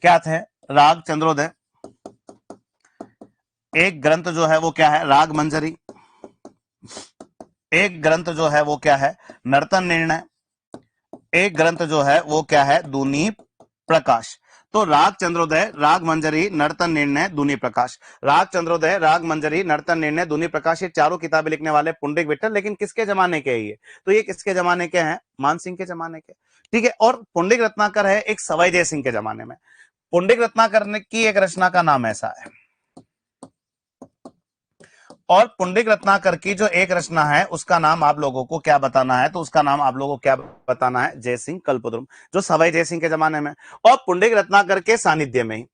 क्या थे? राग चंद्रोदय, एक ग्रंथ जो है वो क्या है, राग मंजरी। एक ग्रंथ जो है वो क्या है, नर्तन निर्णय। एक ग्रंथ जो है वो क्या है, दूनी प्रकाश। तो राग चंद्रोदय, राग मंजरी, नर्तन निर्णय, दूनी प्रकाश। राग चंद्रोदय, राग मंजरी, नर्तन निर्णय, दूनी प्रकाश, ये चारों किताबें लिखने वाले पुंडरीक विठल। लेकिन किसके जमाने के ये, तो ये किसके जमाने के हैं, मानसिंह के जमाने के। ठीक है। और पुंडरीक रत्नाकर है एक सवाई जय सिंह के जमाने में। पुंडरीक रत्नाकर की एक रचना का नाम ऐसा है, और पुंडरीक रत्नाकर की जो एक रचना है उसका नाम आप लोगों को क्या बताना है, तो उसका नाम आप लोगों को क्या बताना है, जयसिंह कल्पद्रुम, जो सवाई जयसिंह के जमाने में। और पुंडरीक रत्नाकर के सानिध्य में ही,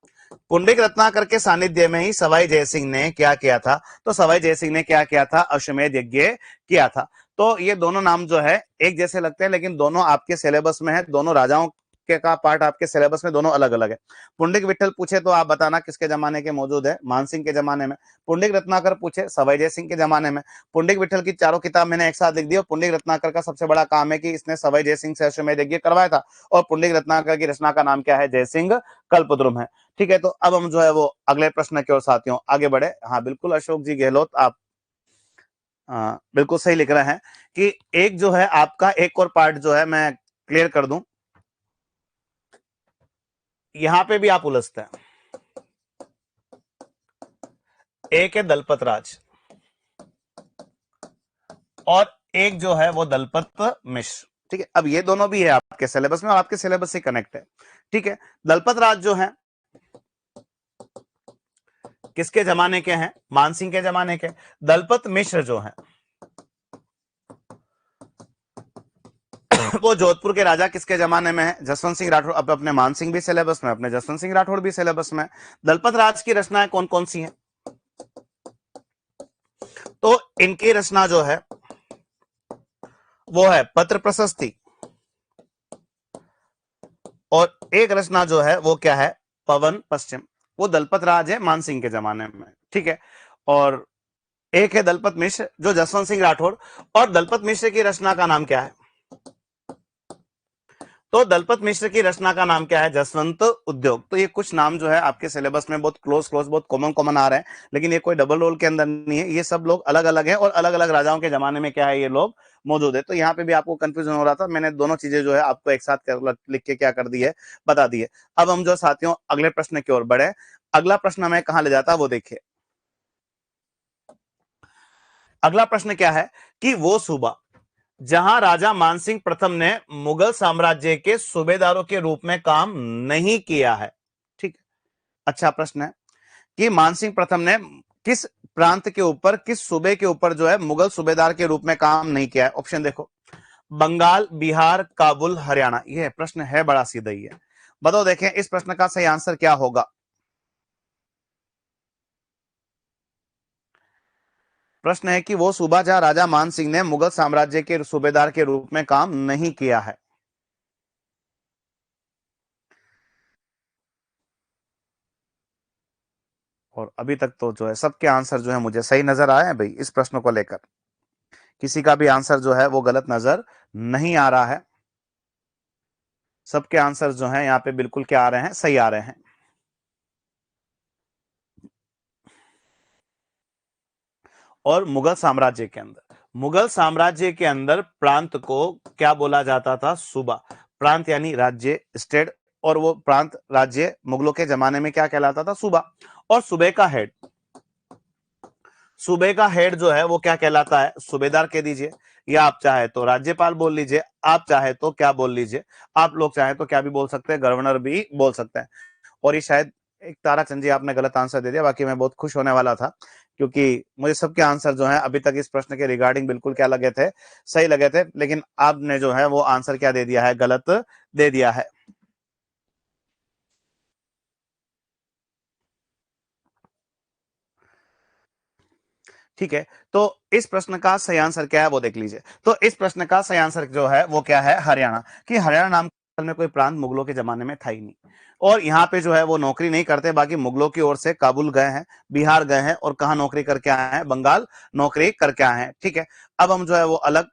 पुंडरीक रत्नाकर के सानिध्य में ही सवाई जयसिंह ने क्या किया था, तो सवाई जयसिंह ने क्या किया था, अश्वमेध यज्ञ किया था। तो ये दोनों नाम जो है एक जैसे लगते हैं, लेकिन दोनों आपके सिलेबस में है, दोनों राजाओं के का पार्ट आपके सिलेबस में दोनों अलग अलग है। पुंडरीक विठल पूछे तो आप बताना किसके जमाने के मौजूद है, मानसिंह के जमाने में। पुंडरीक रत्नाकर पूछे सवाई जयसिंह के जमाने में। पुंडरीक विठल की चारों किताब मैंने एक साथ लिख दी, और पुंडरीक रत्नाकर का सबसे बड़ा काम है कि इसने सवाई जयसिंह से अश्वमेध यज्ञ करवाया था, और पुंडरीक रत्नाकर की रचना का नाम क्या है, जयसिंह कल्पद्रुम है। ठीक है। तो अब हम जो है वो अगले प्रश्न की ओर साथियों आगे बढ़े। हाँ बिल्कुल अशोक जी गहलोत, आप बिल्कुल सही लिख रहे हैं कि एक जो है आपका एक और पार्ट जो है मैं क्लियर कर दूं, यहां पे भी आप उलझते हैं। एक है दलपत राज, और एक जो है वो दलपत मिश्र। ठीक है। अब ये दोनों भी है आपके सिलेबस में, और आपके सिलेबस से कनेक्ट है। ठीक है। दलपत राज जो है किसके जमाने के हैं, मानसिंह के जमाने के। दलपत मिश्र जो है वो जोधपुर के राजा किसके जमाने में है, जसवंत सिंह राठौड़। अब अपने मानसिंह भी सिलेबस में, अपने जसवंत सिंह राठौड़ भी सिलेबस में। दलपत राज की रचनाएं कौन कौन सी हैं, तो इनकी रचना जो है वो है पत्र प्रशस्ति, और एक रचना जो है वो क्या है, पवन पश्चिम। वो दलपत राज है मानसिंह के जमाने में। ठीक है। और एक है दलपत मिश्र जो जसवंत सिंह राठौड़, और दलपत मिश्र की रचना का नाम क्या है, तो दलपत मिश्र की रचना का नाम क्या है, जसवंत उद्योग। तो ये कुछ नाम जो है आपके सिलेबस में बहुत क्लोज क्लोज बहुत कॉमन कॉमन आ रहे हैं, लेकिन ये कोई डबल रोल के अंदर नहीं है, ये सब लोग अलग अलग हैं, और अलग अलग राजाओं के जमाने में क्या है ये लोग मौजूद है। तो यहाँ पे भी आपको कंफ्यूजन हो रहा था, मैंने दोनों चीजें जो है आपको एक साथ लिख के क्या कर दी है, बता दी है। अब हम जो साथियों अगले प्रश्न की ओर बढ़े। अगला प्रश्न हमें कहां ले जाता है वो देखिए। अगला प्रश्न क्या है कि वो सूबा जहां राजा मानसिंह प्रथम ने मुगल साम्राज्य के सूबेदारों के रूप में काम नहीं किया है। ठीक है। अच्छा प्रश्न है कि मानसिंह प्रथम ने किस प्रांत के ऊपर, किस सूबे के ऊपर जो है मुगल सूबेदार के रूप में काम नहीं किया है। ऑप्शन देखो, बंगाल, बिहार, काबुल, हरियाणा। यह प्रश्न है बड़ा सीधा ही है। बताओ देखें इस प्रश्न का सही आंसर क्या होगा। प्रश्न है कि वो सूबा जहां राजा मान सिंह ने मुगल साम्राज्य के सूबेदार के रूप में काम नहीं किया है। और अभी तक तो जो है सबके आंसर जो है मुझे सही नजर आए हैं भाई, इस प्रश्न को लेकर किसी का भी आंसर जो है वो गलत नजर नहीं आ रहा है। सबके आंसर जो है यहाँ पे बिल्कुल क्या आ रहे हैं, सही आ रहे हैं। और मुगल साम्राज्य के अंदर, मुगल साम्राज्य के अंदर प्रांत को क्या बोला जाता था, सूबा। प्रांत यानी राज्य, स्टेट, और वो प्रांत राज्य मुगलों के जमाने में क्या कहलाता था, सूबा। और सूबे का हेड, सूबे का हेड जो है वो क्या कहलाता है, सूबेदार कह दीजिए, या आप चाहे तो राज्यपाल बोल लीजिए, आप चाहे तो क्या बोल लीजिए, आप लोग चाहे तो क्या भी बोल सकते हैं, गवर्नर भी बोल सकते हैं। और ये शायद एक ताराचंद जी आपने गलत आंसर दे दिया, बाकी मैं बहुत खुश होने वाला था, क्योंकि मुझे सबके आंसर जो है अभी तक इस प्रश्न के रिगार्डिंग बिल्कुल क्या लगे थे, सही लगे थे, लेकिन आपने जो है वो आंसर क्या दे दिया है, गलत दे दिया है। ठीक है। तो इस प्रश्न का सही आंसर क्या है वो देख लीजिए। तो इस प्रश्न का सही आंसर जो है वो क्या है, हरियाणा। कि हरियाणा नाम में कोई प्रांत मुगलों के जमाने में था ही नहीं, और यहाँ पे जो है वो नौकरी नहीं करते, बाकी मुगलों की ओर से काबुल गए हैं, बिहार गए हैं, और कहा नौकरी करके आए हैं, बंगाल नौकरी करके आए हैं। ठीक है। अब हम जो है वो अलग,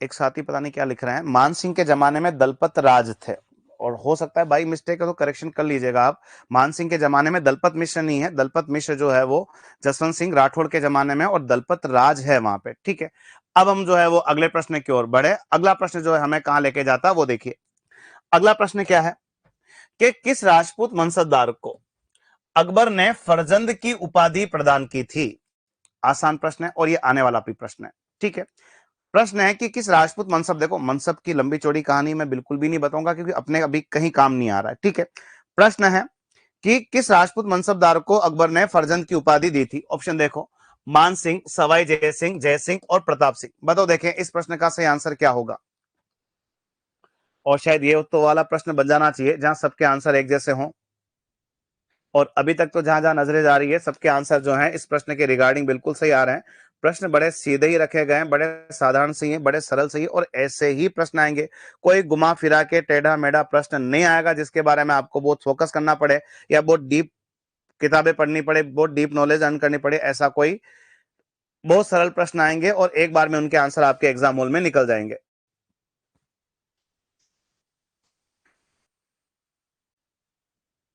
एक साथी पता नहीं क्या लिख रहे हैं, मानसिंह के जमाने में दलपत राज थे। और हो सकता है बाई मिस्टेक है तो करेक्शन कर लीजिएगा आप। मान सिंह के जमाने में दलपत मिश्र नहीं है, दलपत मिश्र जो है वो जसवंत सिंह राठौड़ के जमाने में और दलपत राज है वहां पे, ठीक है। अब हम जो है वो अगले प्रश्न की ओर बढ़े। अगला प्रश्न जो है हमें कहां लेके जाता है वो देखिए। अगला प्रश्न क्या है कि किस राजपूत मनसबदार को अकबर ने फरजंद की उपाधि प्रदान की थी? आसान प्रश्न है और ये आने वाला भी प्रश्न है, ठीक है। प्रश्न है कि किस राजपूत मनसब, देखो मनसब की लंबी चौड़ी कहानी मैं बिल्कुल भी नहीं बताऊंगा क्योंकि अपने अभी कहीं काम नहीं आ रहा है, ठीक है। प्रश्न है कि किस राजपूत मनसबदार को अकबर ने फरजंद की उपाधि दी थी? ऑप्शन देखो, मान सिंह, सवाई जय सिंह और प्रताप सिंह। बताओ देखें इस प्रश्न का सही आंसर क्या होगा। और शायद ये तो वाला प्रश्न बन जाना चाहिए जहां सबके आंसर एक जैसे हों। और अभी तक तो जहां जहां नजरें जा रही है सबके आंसर जो हैं इस प्रश्न के रिगार्डिंग बिल्कुल सही आ रहे हैं। प्रश्न बड़े सीधे ही रखे गए हैं, बड़े साधारण से ही, बड़े सरल से ही, और ऐसे ही प्रश्न आएंगे। कोई घुमा फिरा के टेढ़ा मेढ़ा प्रश्न नहीं आएगा जिसके बारे में आपको बहुत फोकस करना पड़े या बहुत डीप किताबें पढ़नी पड़े, बहुत डीप नॉलेज अर्न करनी पड़े। ऐसा कोई बहुत सरल प्रश्न आएंगे और एक बार में उनके आंसर आपके एग्जाम हॉल में निकल जाएंगे।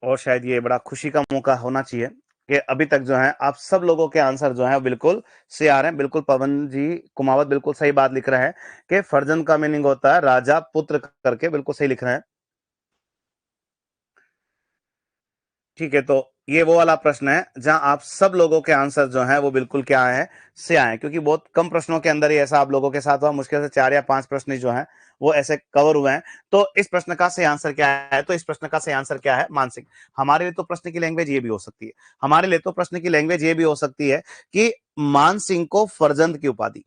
और शायद ये बड़ा खुशी का मौका होना चाहिए कि अभी तक जो है आप सब लोगों के आंसर जो है बिल्कुल सही आ रहे हैं। बिल्कुल पवन जी कुमावत बिल्कुल सही बात लिख रहे हैं कि फर्जंद का मीनिंग होता है राजा पुत्र करके, बिल्कुल सही लिख रहे हैं, ठीक है। तो ये वो वाला प्रश्न है जहां आप सब लोगों के आंसर जो है वो बिल्कुल क्या है, से आए, क्योंकि बहुत कम प्रश्नों के अंदर ही ऐसा आप लोगों के साथ हुआ। मुश्किल से 4 या 5 प्रश्न जो हैं वो ऐसे कवर हुए हैं। तो इस प्रश्न का सही आंसर क्या है? तो इस प्रश्न का सही आंसर क्या है? मानसिक। हमारे लिए तो प्रश्न की लैंग्वेज ये भी हो सकती है, हमारे लिए तो प्रश्न की लैंग्वेज ये भी हो सकती है कि मान सिंह को फरजंद की उपाधि,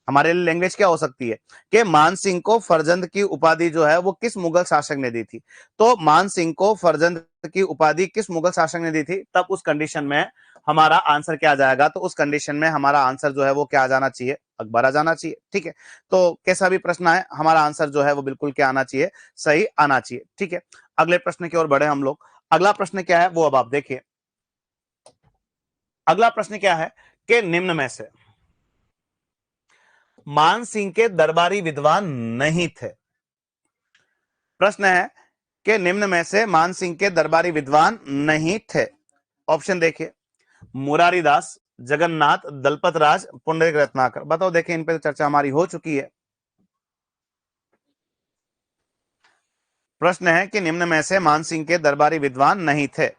हमारे लिए लैंग्वेज क्या हो सकती है कि मान सिंह को फरजंद की उपाधि जो है वो किस मुगल शासक ने दी थी? तो मान सिंह को फरजंद की उपाधि किस मुगल शासक ने दी थी? तब उस कंडीशन में हमारा आंसर क्या आ जाएगा? तो उस कंडीशन में हमारा आंसर जो है वो क्या आ जाना चाहिए? अकबर आ जाना चाहिए, ठीक है। तो कैसा भी प्रश्न आए हमारा आंसर जो है वो बिल्कुल क्या आना चाहिए? सही आना चाहिए, ठीक है। अगले प्रश्न की ओर बढ़े हम लोग। अगला प्रश्न क्या है वो अब आप देखिए। अगला प्रश्न क्या है कि निम्न में से मान सिंह के दरबारी विद्वान नहीं थे। प्रश्न है कि निम्न में से मान सिंह के दरबारी विद्वान नहीं थे। ऑप्शन देखिए, मुरारी दास, जगन्नाथ, दलपत राज, पुंडरीक रत्नाकर। बताओ देखिए, इन पे तो चर्चा हमारी हो चुकी है। प्रश्न है कि निम्न में से मान सिंह के दरबारी विद्वान नहीं थे।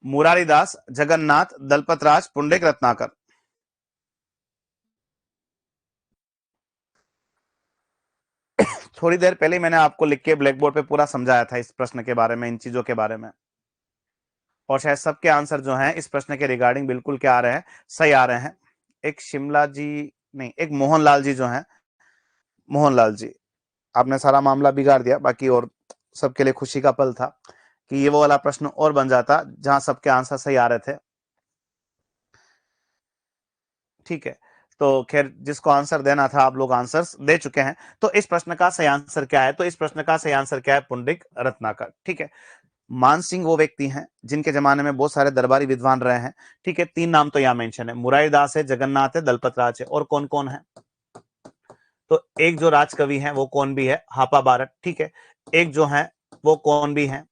मुरारी दास, जगन्नाथ, दलपत राज, पुंडरीक रत्नाकर। थोड़ी देर पहले मैंने आपको लिख के ब्लैक बोर्ड पे पूरा समझाया था इस प्रश्न के बारे में, इन चीजों के बारे में। और शायद सबके आंसर जो हैं इस प्रश्न के रिगार्डिंग बिल्कुल क्या आ रहे हैं? सही आ रहे हैं। एक शिमला जी, नहीं एक मोहनलाल जी जो हैं, मोहनलाल जी, आपने सारा मामला बिगाड़ दिया। बाकी और सबके लिए खुशी का पल था कि ये वो वाला प्रश्न और बन जाता जहां सबके आंसर सही आ रहे थे, ठीक है। तो खैर जिसको आंसर देना था आप लोग आंसर्स दे चुके हैं। तो इस प्रश्न का सही आंसर क्या है? तो इस प्रश्न का सही आंसर क्या है? पुंडरीक रत्नाकर, ठीक है। मान सिंह वो व्यक्ति हैं जिनके जमाने में बहुत सारे दरबारी विद्वान रहे हैं, ठीक है। 3 नाम तो यहां मेंशन है, मुरारी दास है, जगन्नाथ है, दलपत राज है। और कौन कौन है? तो एक जो राजकवि हैं वो कौन भी है? हापा बारक, ठीक है। एक जो है वो कौन भी है?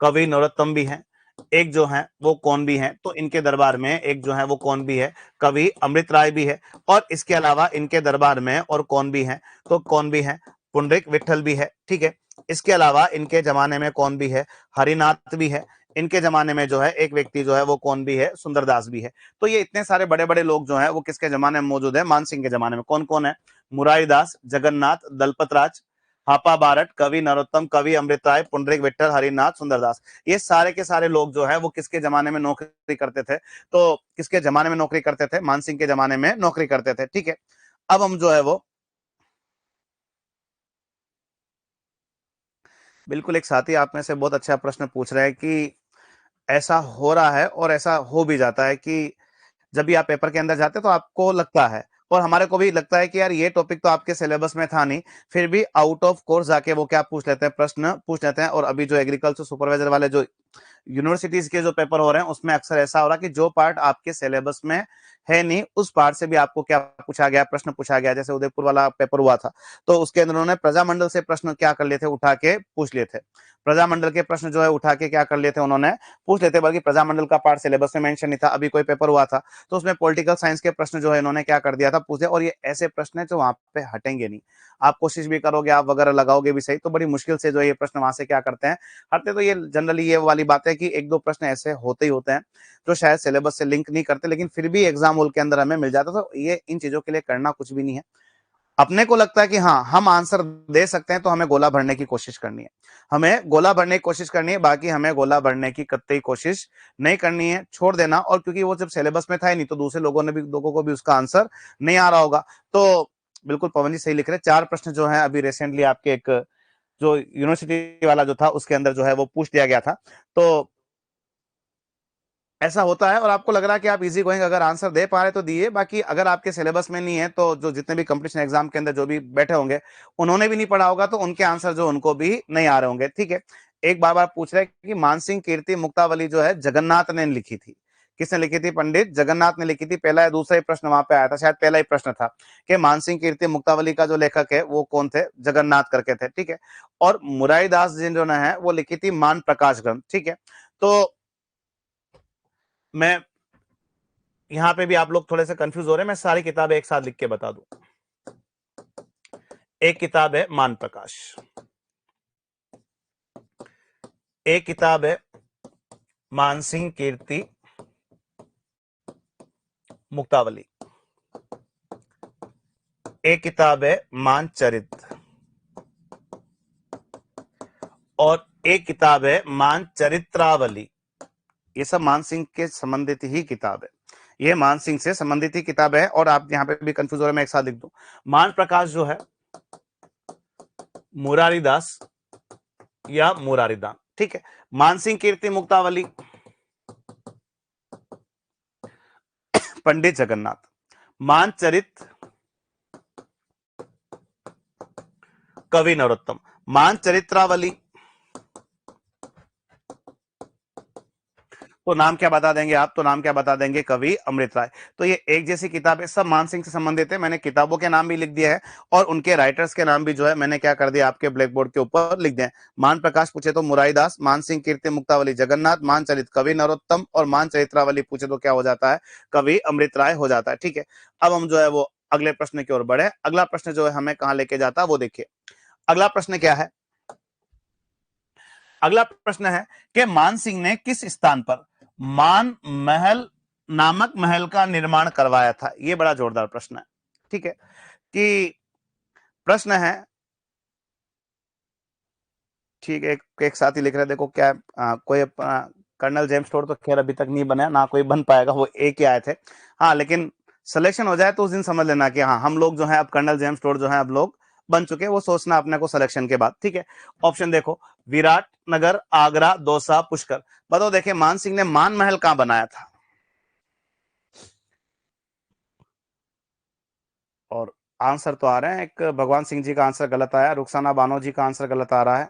कवि नरोत्तम भी है। एक जो है वो कौन भी है? तो इनके दरबार में एक जो है वो कौन भी है? कवि अमृत राय भी है। और इसके अलावा इनके दरबार में और कौन भी है? तो कौन भी है? पुंडरीक विठल भी है, ठीक है। इसके अलावा इनके जमाने में कौन भी है? हरिनाथ भी है। इनके जमाने में जो है एक व्यक्ति जो है वो कौन भी है? सुंदरदास भी है। तो ये इतने सारे बड़े बड़े लोग जो है वो किसके जमाने में मौजूद है? मान सिंह के जमाने में। कौन कौन है? मुरारीदास, जगन्नाथ, दलपत राज, हापा बारट, कवि नरोत्तम, कवि अमृत राय, पुंडरीक विठल, हरिनाथ, सुंदरदास। ये सारे के सारे लोग जो है वो किसके जमाने में नौकरी करते थे? तो किसके जमाने में नौकरी करते थे? मान सिंह के जमाने में नौकरी करते थे, ठीक है। अब हम जो है वो बिल्कुल, एक साथी आप में से बहुत अच्छा प्रश्न पूछ रहे हैं कि ऐसा हो रहा है और ऐसा हो भी जाता है कि जब भी आप पेपर के अंदर जाते हैं तो आपको लगता है, और हमारे को भी लगता है कि यार ये टॉपिक तो आपके सिलेबस में था नहीं, फिर भी आउट ऑफ कोर्स जाके वो क्या पूछ लेते हैं, प्रश्न पूछ लेते हैं। और अभी जो एग्रीकल्चर सुपरवाइजर वाले जो यूनिवर्सिटीज के जो पेपर हो रहे हैं उसमें अक्सर ऐसा हो रहा है कि जो पार्ट आपके सिलेबस में है नहीं, उस पार्ट से भी आपको क्या पूछा गया, प्रश्न पूछा गया। जैसे उदयपुर वाला पेपर हुआ था, तो उसके अंदर उन्होंने प्रजामंडल से प्रश्न क्या कर लिए थे, उठा के पूछ लिए थे। प्रजामंडल के प्रश्न जो है उठा के क्या कर लिए थे, उन्होंने पूछ लेते, बल्कि प्रजामंडल का पार्ट सिलेबस में मेंशन नहीं था। अभी कोई पेपर हुआ था तो उसमें पॉलिटिकल साइंस के प्रश्न जो है इन्होंने क्या कर दिया था, पूछे। और ये ऐसे प्रश्न है जो वहां पे हटेंगे नहीं, आप कोशिश भी करोगे, आप वगैरह लगाओगे भी सही, तो बड़ी मुश्किल से जो है ये प्रश्न वहां से क्या करते हैं, हटते। तो ये जनरली ये वाली बात है कि एक दो प्रश्न ऐसे होते ही होते हैं जो शायद सिलेबस से लिंक नहीं करते, लेकिन फिर भी एग्जाम हॉल के अंदर हमें मिल जाता। तो ये इन चीजों के लिए करना कुछ भी नहीं है। अपने को लगता है कि हाँ हम आंसर दे सकते हैं, तो हमें गोला भरने की कोशिश करनी है, हमें गोला भरने की कोशिश करनी है। बाकी हमें गोला भरने की कतई कोशिश नहीं करनी है, छोड़ देना। और क्योंकि वो जब सिलेबस में था ही नहीं, तो दूसरे लोगों को भी उसका आंसर नहीं आ रहा होगा। तो बिल्कुल पवन जी सही लिख रहे हैं। 4 प्रश्न जो है अभी रिसेंटली आपके एक जो यूनिवर्सिटी वाला जो था उसके अंदर जो है वो पूछ दिया गया था। तो ऐसा होता है, और आपको लग रहा है कि आप इजी गोइंग अगर आंसर दे पा रहे तो दिए। बाकी अगर आपके सिलेबस में नहीं है, तो जो जितने भी कंपटीशन एग्जाम के अंदर जो भी बैठे होंगे, उन्होंने भी नहीं पढ़ा होगा, तो उनके आंसर जो उनको भी नहीं आ रहे होंगे। ठीक है, एक बार बार पूछ रहे हैं कि मानसिंह कीर्ति मुक्तावली जो है जगन्नाथ ने लिखी थी। किसने लिखी थी? पंडित जगन्नाथ ने लिखी थी। पहला या दूसरा ही प्रश्न वहां पे आया था, शायद पहला ही प्रश्न था कि मानसिंह कीर्ति मुक्तावली का जो लेखक है वो कौन थे? जगन्नाथ करके थे। ठीक है, और मुरारी दास जी जो है वो लिखी थी मान प्रकाश ग्रंथ। ठीक है, तो मैं यहां पे भी आप लोग थोड़े से कंफ्यूज हो रहे हैं, मैं सारी किताबें एक साथ लिख के बता दूं। एक किताब है मान प्रकाश, एक किताब है मानसिंह कीर्ति मुक्तावली, एक किताब है मानचरित, और एक किताब है मानचरित्रावली। ये सब मानसिंह के संबंधित ही किताब है, ये मानसिंह से संबंधित ही किताब है। और आप यहां पे भी कंफ्यूज हो रहे हैं, मैं एक साथ लिख दूं। मान प्रकाश जो है मुरारीदास या मुरारीदान। ठीक है, मानसिंह कीर्ति मुक्तावली पंडित जगन्नाथ, मानचरित कवि नरोत्तम, मानचरित्रावली तो नाम क्या बता देंगे आप? तो नाम क्या बता देंगे? कवि अमृत राय। तो ये एक जैसी किताब है, सब मानसिंह से संबंधित है। मैंने किताबों के नाम भी लिख दिया है, और उनके राइटर्स के नाम भी जो है मैंने क्या कर दिया, आपके ब्लैक बोर्ड के ऊपर लिख दिए। मान प्रकाश पूछे तो मुरारीदास, मानसिंह कीर्ति मुक्तावली जगन्नाथ, मानचरित कवि नरोत्तम, और मानचरित्रावली पूछे तो क्या हो जाता है? कवि अमृत राय हो जाता है। ठीक है, अब हम जो है वो अगले प्रश्न की ओर बढ़े। अगला प्रश्न जो है हमें कहां लेके जाता है वो देखिए। अगला प्रश्न क्या है? अगला प्रश्न है कि मान सिंह ने किस स्थान पर मान महल नामक महल का निर्माण करवाया था? यह बड़ा जोरदार प्रश्न है। ठीक है, कि प्रश्न है, ठीक है, एक साथी लिख रहे हैं, देखो क्या कोई कर्नल जेम्स स्टोर तो खैर अभी तक नहीं बना, ना कोई बन पाएगा, वो एक ही आए थे। हाँ, लेकिन सिलेक्शन हो जाए तो उस दिन समझ लेना कि हाँ हम लोग जो है अब कर्नल जेम्स स्टोर जो है अब लोग बन चुके हैं। वो सोचना अपने को सिलेक्शन के बाद। ठीक है, ऑप्शन देखो, विराट नगर, आगरा, दौसा, पुष्कर। बताओ, देखिए मान सिंह ने मान महल कहां बनाया था? और आंसर तो आ रहे हैं, एक भगवान सिंह जी का आंसर गलत आया, रुखसाना बानो जी का आंसर गलत आ रहा है।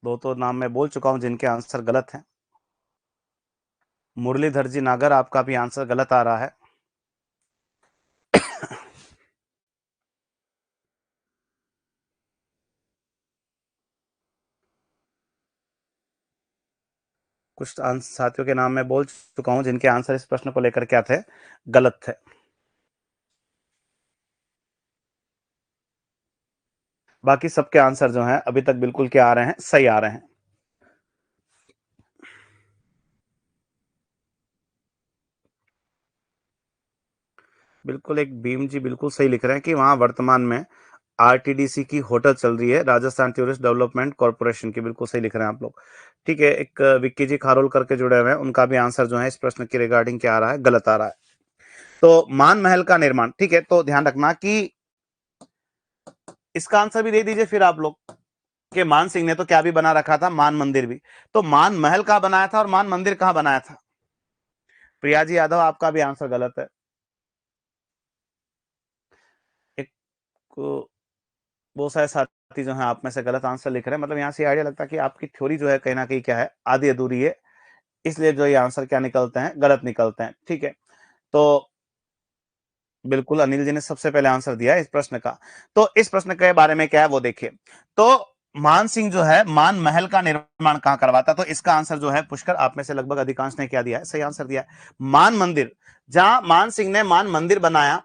दो तो नाम मैं बोल चुका हूं जिनके आंसर गलत हैं। मुरलीधर जी नागर, आपका भी आंसर गलत आ रहा है। कुछ साथियों के नाम मैं बोल चुका हूं जिनके आंसर इस प्रश्न को लेकर क्या थे, गलत थे। बाकी सबके आंसर जो हैं अभी तक बिल्कुल क्या आ रहे हैं, सही आ रहे हैं। बिल्कुल, एक भीम जी बिल्कुल सही लिख रहे हैं कि वहां वर्तमान में आरटीडीसी की होटल चल रही है, राजस्थान टूरिस्ट डेवलपमेंट कॉर्पोरेशन की। बिल्कुल सही लिख रहे हैं आप लोग। ठीक है, एक विक्की जी खारोल करके जुड़े हुए हैं, उनका भी आंसर जो है इस प्रश्न के रिगार्डिंग क्या आ रहा है, गलत आ रहा है। तो मान महल का निर्माण, ठीक है, तो ध्यान रखना कि इसका आंसर भी दे दीजिए फिर आप लोग, कि मान सिंह ने तो क्या भी बना रखा था, मान मंदिर भी। तो मान महल कहां बनाया था और मान मंदिर कहां बनाया था? प्रिया जी यादव, आपका भी आंसर गलत है। एक को बहुत सारे साथी जो हैं आप में से गलत आंसर लिख रहे हैं, मतलब यहाँ से आइडिया लगता है कि आपकी थ्योरी जो है कहीं ना कहीं क्या है, आधी अधूरी है, इसलिए जो ये आंसर क्या निकलते हैं, गलत निकलते हैं। ठीक है, तो बिल्कुल अनिल जी ने सबसे पहले आंसर दिया इस प्रश्न का। तो इस प्रश्न के बारे में क्या है वो देखिए। तो मान सिंह जो है मान महल का निर्माण कहां करवाता, तो इसका आंसर जो है पुष्कर आप में से लगभग अधिकांश ने क्या दिया है, सही आंसर दिया है, मान मंदिर। जहां मान सिंह ने मान मंदिर बनाया,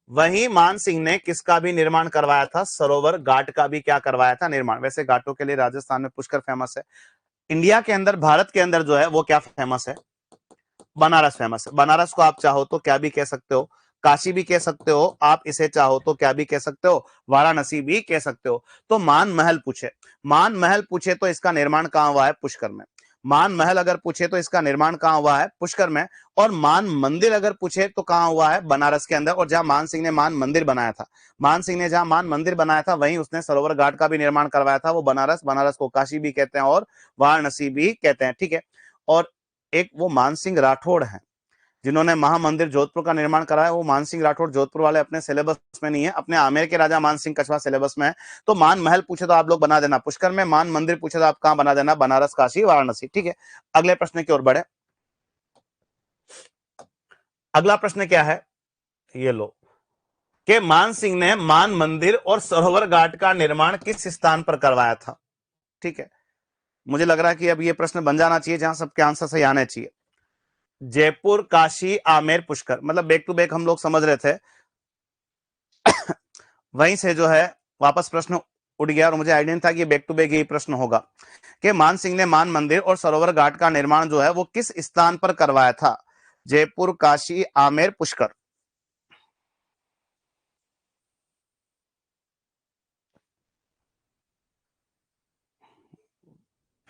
वहीं मान सिंह ने किसका भी निर्माण करवाया था, सरोवर घाट का भी क्या करवाया था, निर्माण। वैसे घाटों के लिए राजस्थान में पुष्कर फेमस है। इंडिया के अंदर, भारत के अंदर जो है वो क्या फेमस है, बनारस फेमस है। बनारस को आप चाहो तो क्या भी कह सकते हो, काशी भी कह सकते हो, आप इसे चाहो तो क्या भी कह सकते हो, वाराणसी भी कह सकते हो। तो मान महल पूछे, मान महल पूछे तो इसका निर्माण कहां हुआ है, पुष्कर में। मान महल अगर पूछे तो इसका निर्माण कहां हुआ है, पुष्कर में। और मान मंदिर अगर पूछे तो कहां हुआ है, बनारस के अंदर। और जहां मान सिंह ने मान मंदिर बनाया था, मान सिंह ने जहां मान मंदिर बनाया था, वहीं उसने सरोवर घाट का भी निर्माण करवाया था, वो बनारस। बनारस को काशी भी कहते हैं और वाराणसी भी कहते हैं। ठीक है, और एक वो मानसिंह राठौड़ हैं जिन्होंने महामंदिर जोधपुर का निर्माण कराया। वो मानसिंह राठौड़ जोधपुर वाले अपने सिलेबस में नहीं है, अपने आमेर के राजा मानसिंह कछवा सिलेबस में है। तो मान महल पूछे तो आप लोग बना देना पुष्कर में, मान मंदिर पूछे तो आप कहां बना देना, बनारस, काशी, वाराणसी। ठीक है, अगले प्रश्न की ओर बढ़े। अगला प्रश्न क्या है, ये लो, कि मान सिंह ने मान मंदिर और सरोवर घाट का निर्माण किस स्थान पर करवाया था। ठीक है, मुझे लग रहा है कि अब ये प्रश्न बन जाना चाहिए जहां सबके आंसर सही आने चाहिए। जयपुर, काशी, आमेर, पुष्कर, मतलब बैक टू बैक हम लोग समझ रहे थे, वहीं से जो है वापस प्रश्न उठ गया और मुझे आइडिया था कि बैक टू बैक यही प्रश्न होगा कि मान सिंह ने मान मंदिर और सरोवर घाट का निर्माण जो है वो किस स्थान पर करवाया था, जयपुर, काशी, आमेर, पुष्कर।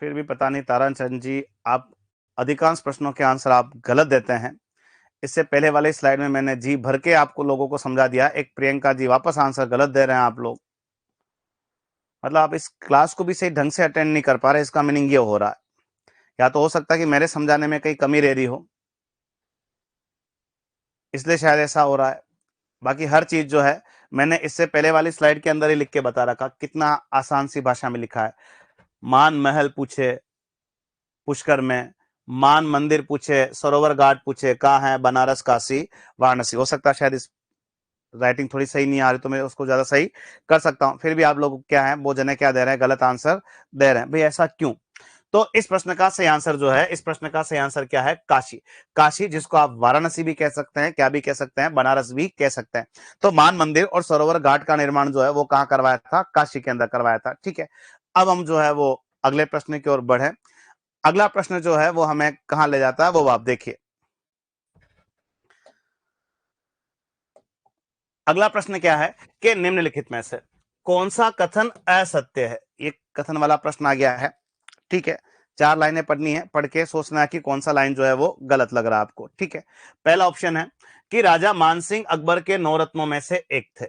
फिर भी पता नहीं ताराचंद जी, आप अधिकांश प्रश्नों के आंसर आप गलत देते हैं। इससे पहले वाले स्लाइड में मैंने जी भर के आपको लोगों को समझा दिया, एक प्रियंका जी वापस आंसर गलत दे रहे हैं आप लोग। मतलब आप इस क्लास को भी सही ढंग से अटेंड नहीं कर पा रहे, इसका मीनिंग ये हो रहा है। या तो हो सकता है कि मेरे समझाने में कहीं कमी रह रही हो, इसलिए शायद ऐसा हो रहा है। बाकी हर चीज जो है मैंने इससे पहले वाली स्लाइड के अंदर ही लिख के बता रखा, कितना आसान सी भाषा में लिखा है। मान महल पूछे पुष्कर में, मान मंदिर पूछे, सरोवर घाट पूछे, कहाँ है, बनारस, काशी, वाराणसी। हो सकता है शायद इस राइटिंग थोड़ी सही नहीं आ रही तो मैं उसको ज्यादा सही कर सकता हूं। फिर भी आप लोग क्या है, वो जने क्या दे रहे हैं, गलत आंसर दे रहे हैं। भाई ऐसा क्यों? तो इस प्रश्न का सही आंसर जो है, इस प्रश्न का सही आंसर क्या है, काशी। काशी, जिसको आप वाराणसी भी कह सकते हैं, क्या भी कह सकते हैं, बनारस भी कह सकते हैं। तो मान मंदिर और सरोवर घाट का निर्माण जो है वो कहां करवाया था, काशी के अंदर करवाया था। ठीक है, अब हम जो है वो अगले प्रश्न की ओर बढ़े। अगला प्रश्न जो है वो हमें कहां ले जाता है वो आप देखिए। अगला प्रश्न क्या है कि निम्नलिखित में से कौन सा कथन असत्य है। ये कथन वाला प्रश्न आ गया है। ठीक है, 4 लाइनें पढ़नी है, पढ़ के सोचना है कि कौन सा लाइन जो है वो गलत लग रहा है आपको। ठीक है, पहला ऑप्शन है कि राजा मानसिंह अकबर के 9 रत्नों में से एक थे।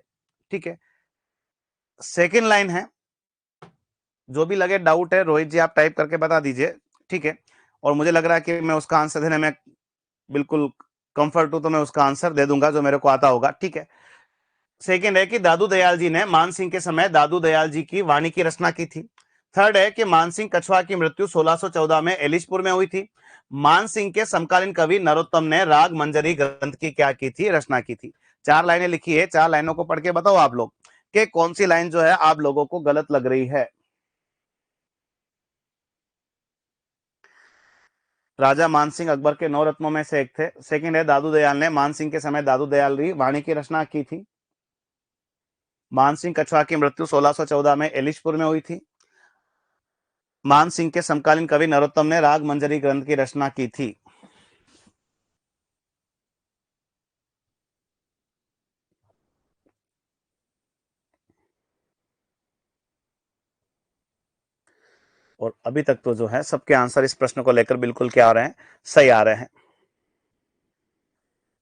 ठीक है, सेकंड लाइन है, जो भी लगे डाउट है रोहित जी आप टाइप करके बता दीजिए। ठीक है, और मुझे लग रहा है कि मैं उसका आंसर देने में बिल्कुल कंफर्ट हूं, तो मैं उसका आंसर दे दूंगा जो मेरे को आता होगा। ठीक है, सेकंड है कि दादू दयाल जी ने मान सिंह के समय दादू दयाल जी की वाणी की रचना की थी। थर्ड है कि मान सिंह कछवा की मृत्यु 1614 में एलिशपुर में हुई थी। मान सिंह के समकालीन कवि नरोत्तम ने राग मंजरी ग्रंथ की क्या की थी, रचना की थी। 4 लाइनें लिखी है, 4 लाइनों को पढ़ के बताओ आप लोग कि कौन सी लाइन जो है आप लोगों को गलत लग रही है। राजा मानसिंह अकबर के 9 रत्नों में से एक थे। सेकंड है दादू दयाल ने मान सिंह के समय दादू दयाल की वाणी की रचना की थी। मानसिंह कछवा की मृत्यु 1614 में एलिशपुर में हुई थी। मान सिंह के समकालीन कवि नरोत्तम ने राग मंजरी ग्रंथ की रचना की थी। और अभी तक तो जो है सबके आंसर इस प्रश्न को लेकर बिल्कुल क्या आ रहे हैं, सही आ रहे हैं।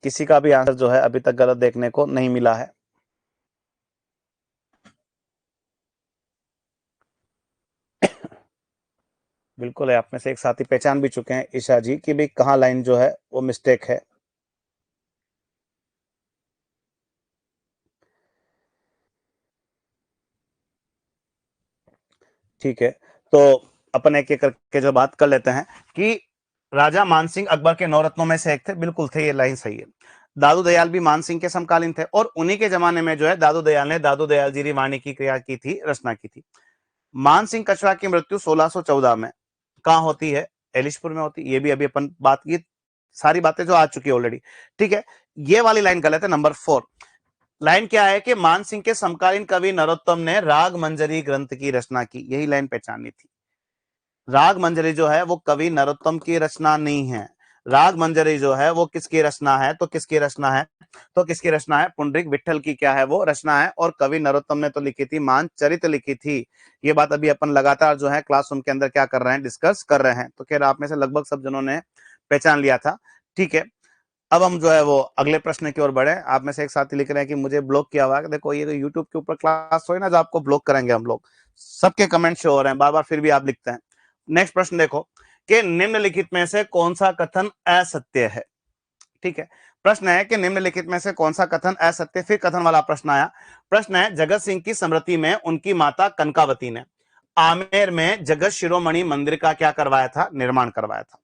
किसी का भी आंसर जो है अभी तक गलत देखने को नहीं मिला है। बिल्कुल है, आप में से एक साथी पहचान भी चुके हैं ईशा जी की भी कहाँ लाइन जो है वो मिस्टेक है। ठीक है, तो अपन एक एक करके जो बात कर लेते हैं कि राजा मानसिंह अकबर के नौरत्नों में से एक थे, बिल्कुल थे, ये लाइन सही है। दादू दयाल भी मानसिंह के समकालीन थे और उन्हीं के जमाने में जो है दादू दयाल ने दादू दयाल जी वाणी की क्रिया की थी, रचना की थी। मानसिंह कछवाहा की मृत्यु 1614 में कहां होती है? एलिशपुर में होती है। ये भी अभी अपन बात की, सारी बातें जो आ चुकी है ऑलरेडी। ठीक है, ये वाली लाइन गलत है, नंबर 4। लाइन क्या है कि मानसिंह के समकालीन कवि नरोत्तम ने राग मंजरी ग्रंथ की रचना की, यही लाइन पहचाननी थी। राग मंजरी जो है वो कवि नरोत्तम की रचना नहीं है। राग मंजरी जो है वो किसकी रचना है? तो किसकी रचना है? तो किसकी रचना है? पुंडरीक विठल की क्या है वो रचना है। और कवि नरोत्तम ने तो लिखी थी मानचरित लिखी थी। ये बात अभी अपन लगातार जो है क्लासरूम के अंदर क्या कर रहे हैं, डिस्कस कर रहे हैं। तो खैर आप में से लगभग सब जनों ने पहचान लिया था। ठीक है, अब हम जो है वो अगले प्रश्न की ओर बढ़े। आप में से एक साथी लिख रहे हैं कि मुझे ब्लॉक किया हुआ है। देखो ये यूट्यूब के ऊपर क्लास हो ना, जो आपको ब्लॉक करेंगे हम लोग, सबके कमेंट शो हो रहे हैं बार बार, फिर भी आप लिखते हैं। नेक्स्ट प्रश्न देखो कि निम्नलिखित में से कौन सा कथन असत्य है? ठीक है, प्रश्न है कि निम्नलिखित में से कौन सा कथन असत्य। फिर कथन वाला प्रश्न आया। प्रश्न है, जगत सिंह की स्मृति में उनकी माता कनकावती ने आमेर में जगत शिरोमणि मंदिर का क्या करवाया था? निर्माण करवाया था।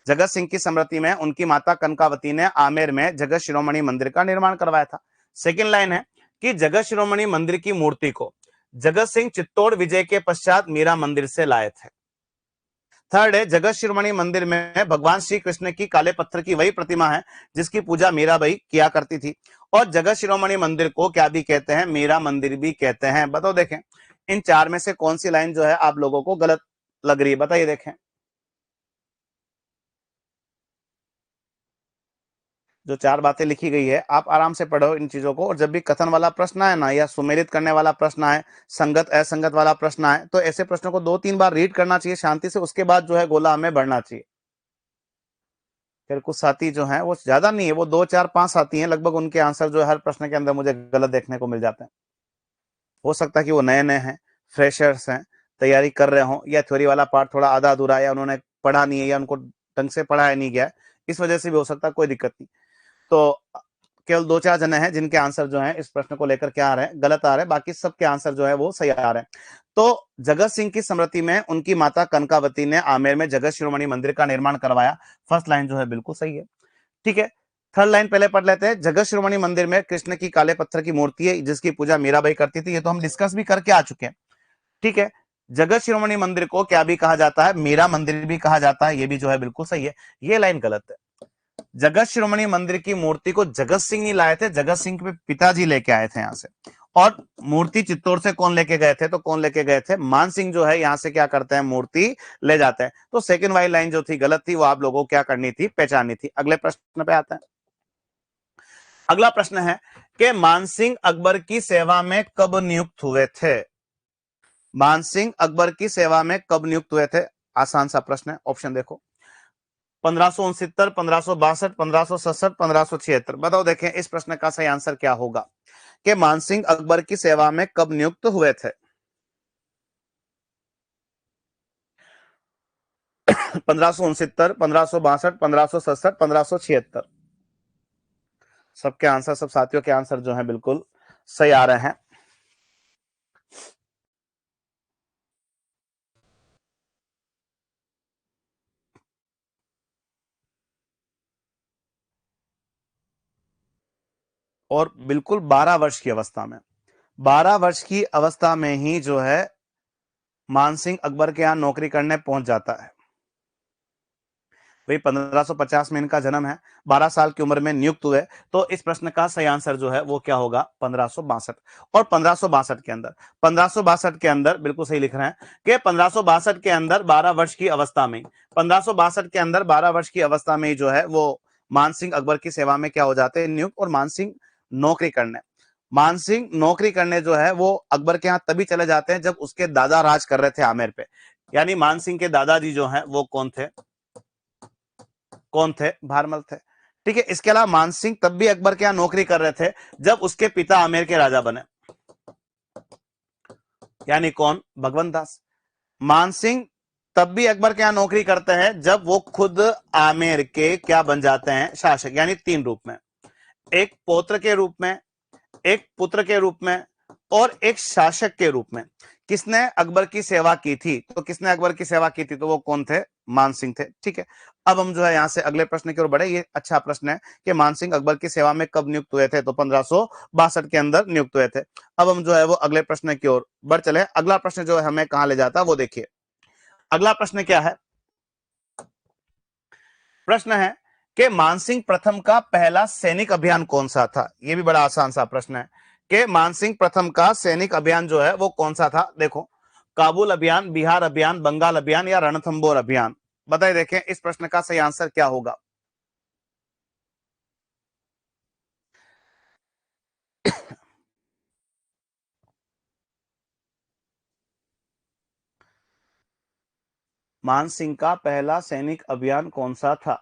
जगत सिंह की स्मृति में उनकी माता कनकावती ने आमेर में जगत शिरोमणि मंदिर का निर्माण करवाया था। सेकंड लाइन है कि जगत शिरोमणि मंदिर की मूर्ति को जगत सिंह चित्तौड़ विजय के पश्चात मीरा मंदिर से लाए थे। थर्ड है, जगत शिरोमणि मंदिर में भगवान श्री कृष्ण की काले पत्थर की वही प्रतिमा है जिसकी पूजा मीराबाई किया करती थी। और जगत शिरोमणि मंदिर को क्या भी कहते हैं? मीरा मंदिर भी कहते हैं। बताओ देखें, इन चार में से कौन सी लाइन जो है आप लोगों को गलत लग रही है? बताइए देखें। जो चार बातें लिखी गई है आप आराम से पढ़ो इन चीजों को। और जब भी कथन वाला प्रश्न आए ना, या सुमेलित करने वाला प्रश्न आए, संगत असंगत वाला प्रश्न आए, तो ऐसे प्रश्नों को 2-3 बार रीड करना चाहिए शांति से। उसके बाद जो है गोला हमें बढ़ना चाहिए। फिर कुछ साथी जो हैं वो ज्यादा नहीं है, वो 2 4 5 साथी हैं लगभग, उनके आंसर जो है हर प्रश्न के अंदर मुझे गलत देखने को मिल जाते हैं। हो सकता है कि वो नए नए हैं, फ्रेशर्स हैं, तैयारी कर रहे हो, या थ्योरी वाला पार्ट थोड़ा आधा अधूरा है, या उन्होंने पढ़ा नहीं है, या उनको ढंग से पढ़ाया नहीं गया, इस वजह से भी हो सकता है, कोई दिक्कत नहीं। तो केवल 2 4 जने हैं जिनके आंसर जो है इस प्रश्न को लेकर क्या आ रहे हैं, गलत आ रहे हैं। बाकी सबके आंसर जो है वो सही आ रहे हैं। तो जगत सिंह की स्मृति में उनकी माता कनकावती ने आमेर में जगत शिरोमणि मंदिर का निर्माण करवाया। फर्स्ट लाइन जो है बिल्कुल सही है। ठीक है, थर्ड लाइन पहले पढ़ लेते हैं। जगत शिरोमणि मंदिर में कृष्ण की काले पत्थर की मूर्ति है जिसकी पूजा मीराबाई करती थी। ये तो हम डिस्कस भी करके आ चुके हैं। ठीक है, जगत शिरोमणि मंदिर को क्या भी कहा जाता है? मीरा मंदिर भी कहा जाता है। ये भी जो है बिल्कुल सही है। ये लाइन गलत है। जगत शिरोमणि मंदिर की मूर्ति को जगत सिंह नहीं लाए थे, जगत सिंह के पिताजी लेके आए थे यहां से। और मूर्ति चित्तौड़ से कौन लेके गए थे? तो कौन लेके गए थे? मान सिंह जो है यहां से क्या करते हैं? मूर्ति ले जाते हैं। तो सेकंड वाली लाइन जो थी गलत थी, वो आप लोगों को क्या करनी थी? पहचाननी थी। अगले प्रश्न पे आते हैं। अगला प्रश्न है कि मानसिंह अकबर की सेवा में कब नियुक्त हुए थे? मानसिंह अकबर की सेवा में कब नियुक्त हुए थे? आसान सा प्रश्न है, ऑप्शन देखो। 1569, 1562, 1567, 1576। बताओ देखें इस प्रश्न का सही आंसर क्या होगा कि मानसिंह अकबर की सेवा में कब नियुक्त हुए थे? 1569, 1562, 1567, 1576। सबके आंसर, सब साथियों के आंसर जो है बिल्कुल सही आ रहे हैं। और बिल्कुल 12 वर्ष की अवस्था में, 12 वर्ष की अवस्था में ही जो है मानसिंह अकबर के यहां नौकरी करने पहुंच जाता है। भाई 1550 में इनका जन्म है, 12 साल की उम्र में नियुक्त हुए। तो इस प्रश्न का सही आंसर जो है वो क्या होगा? 1562। और 1562 के अंदर, 1562 के अंदर बिल्कुल सही लिख रहे हैं कि 1562 के अंदर 12 वर्ष की अवस्था में, 1562 के अंदर 12 वर्ष की अवस्था में जो है वो मानसिंह अकबर की सेवा में क्या हो जाते हैं? नियुक्त। और मानसिंह नौकरी करने, मानसिंह नौकरी करने जो है वो अकबर के यहां तभी चले जाते हैं जब उसके दादा राज कर रहे थे आमेर पे। यानी मानसिंह के दादाजी जो हैं वो कौन थे? कौन थे? भारमल थे। ठीक है, इसके अलावा मानसिंह तब भी अकबर के यहां नौकरी कर रहे थे जब उसके पिता आमेर के राजा बने। यानी कौन? भगवंत दास। मानसिंह तब भी अकबर के यहां नौकरी करते हैं जब वो खुद आमेर के क्या बन जाते हैं? शासक। यानी 3 रूप में, एक पौत्र के रूप में, एक पुत्र के रूप में, और एक शासक के रूप में किसने अकबर की सेवा की थी? तो किसने अकबर की सेवा की थी? तो वो कौन थे? मान सिंह थे। ठीक है, अब हम जो है यहां से अगले प्रश्न की ओर बढ़े। ये अच्छा प्रश्न है कि मान सिंह अकबर की सेवा में कब नियुक्त हुए थे? तो 1562 के अंदर नियुक्त हुए थे। अब हम जो है वो अगले प्रश्न की ओर बढ़ चले। अगला प्रश्न जो है हमें कहां ले जाता है वो देखिए। अगला प्रश्न क्या है? प्रश्न है कि मानसिंह प्रथम का पहला सैनिक अभियान कौन सा था? यह भी बड़ा आसान सा प्रश्न है कि मानसिंह प्रथम का सैनिक अभियान जो है वो कौन सा था। देखो, काबुल अभियान, बिहार अभियान, बंगाल अभियान या रणथंबोर अभियान? बताइए, देखें इस प्रश्न का सही आंसर क्या होगा। मानसिंह का पहला सैनिक अभियान कौन सा था?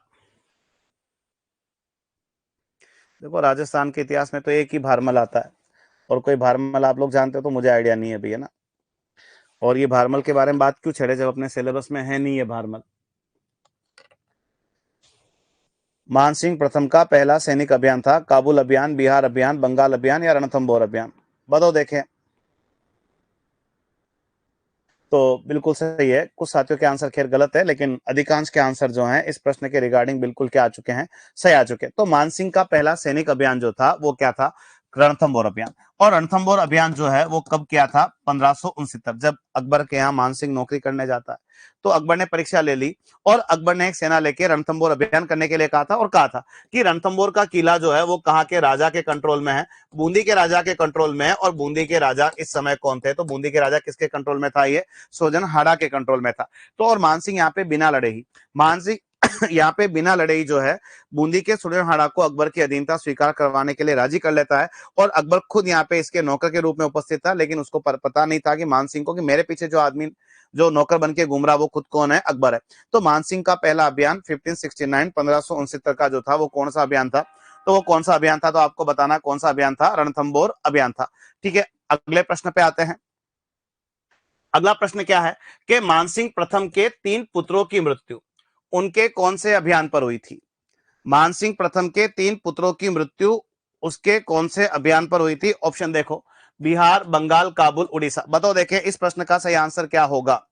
देखो, राजस्थान के इतिहास में तो एक ही भारमल आता है, और कोई भारमल आप लोग जानते हो तो मुझे आइडिया नहीं है भैया ना। और ये भारमल के बारे में बात क्यों छेड़े जब अपने सिलेबस में है नहीं ये भारमल। मानसिंह प्रथम का पहला सैनिक अभियान था काबुल अभियान, बिहार अभियान, बंगाल अभियान या रणथंबोर अभियान? बताओ देखें। तो बिल्कुल सही है। कुछ साथियों के आंसर खैर गलत है, लेकिन अधिकांश के आंसर जो हैं इस प्रश्न के रिगार्डिंग बिल्कुल क्या आ चुके हैं, सही आ चुके हैं। तो मानसिंह का पहला सैनिक अभियान जो था वो क्या था? रणथंबोर अभियान। और रणथंबोर अभियान जो है वो कब किया था? 1569, जब अकबर के यहाँ मानसिंह नौकरी करने जाता है। तो अकबर ने परीक्षा ले ली और अकबर ने एक सेना लेके रणथंबोर अभियान करने के लिए कहा था, और कहा था कि रणथंबोर का किला जो है वो कहाँ के राजा के कंट्रोल में है? बूंदी के राजा के कंट्रोल में है। और बूंदी के राजा इस समय कौन थे? तो बूंदी के राजा किसके कंट्रोल में था? ये सोजनहाड़ा के कंट्रोल में था। तो और मानसिंह यहाँ पे बिना लड़े ही, मानसिंह यहाँ पे बिना लड़े ही जो है बूंदी के सुरजनहाड़ा को अकबर की अधीनता स्वीकार करवाने के लिए राजी कर लेता है। और अकबर खुद यहाँ पे इसके नौकर के रूप में उपस्थित था, लेकिन उसको पता नहीं था कि मानसिंह को, कि मेरे पीछे जो आदमी जो नौकर बन के घूम रहा वो खुद कौन है? अकबर है। तो मानसिंह का पहला अभियान 1569 का जो था वो कौन सा अभियान था? तो वो कौन सा अभियान था? तो आपको बताना कौन सा अभियान था? रणथंबोर अभियान था। ठीक है, अगले प्रश्न पे आते हैं। अगला प्रश्न क्या है कि मानसिंह प्रथम के 3 पुत्रों की मृत्यु उनके कौन से अभियान पर हुई थी? मानसिंह प्रथम के 3 पुत्रों की मृत्यु उसके कौन से अभियान पर हुई थी? ऑप्शन देखो, बिहार, बंगाल, काबुल, उड़ीसा। बताओ देखें इस प्रश्न का सही आंसर क्या होगा।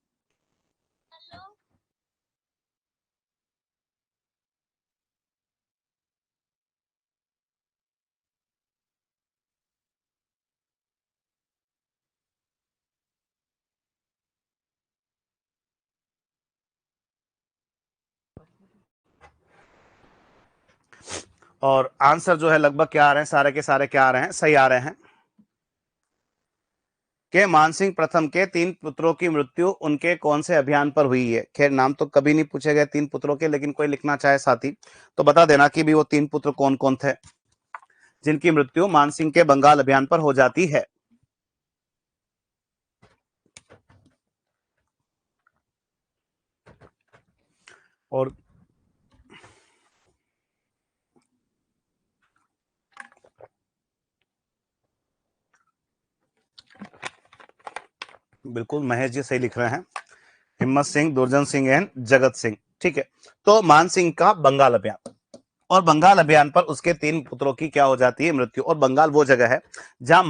और आंसर जो है लगभग क्या आ रहे हैं? सारे के सारे क्या आ रहे हैं? सही आ रहे हैं कि मानसिंह प्रथम के 3 पुत्रों की मृत्यु उनके कौन से अभियान पर हुई है। खैर, नाम तो कभी नहीं पूछे गए 3 पुत्रों के, लेकिन कोई लिखना चाहे साथी तो बता देना कि भी वो 3 पुत्र कौन कौन थे जिनकी मृत्यु मानसिंह के बंगाल अभियान पर हो जाती है। और बिल्कुल महेश जी सही लिख रहे हैं। हिम्मत सिंह, दुर्जन सिंह एंड जगत सिंह। ठीक है, तो मान सिंह का बंगाल अभियान, और बंगाल अभियान पर उसके 3 पुत्रों की क्या हो जाती है? मृत्यु। और बंगाल वो जगह है जहां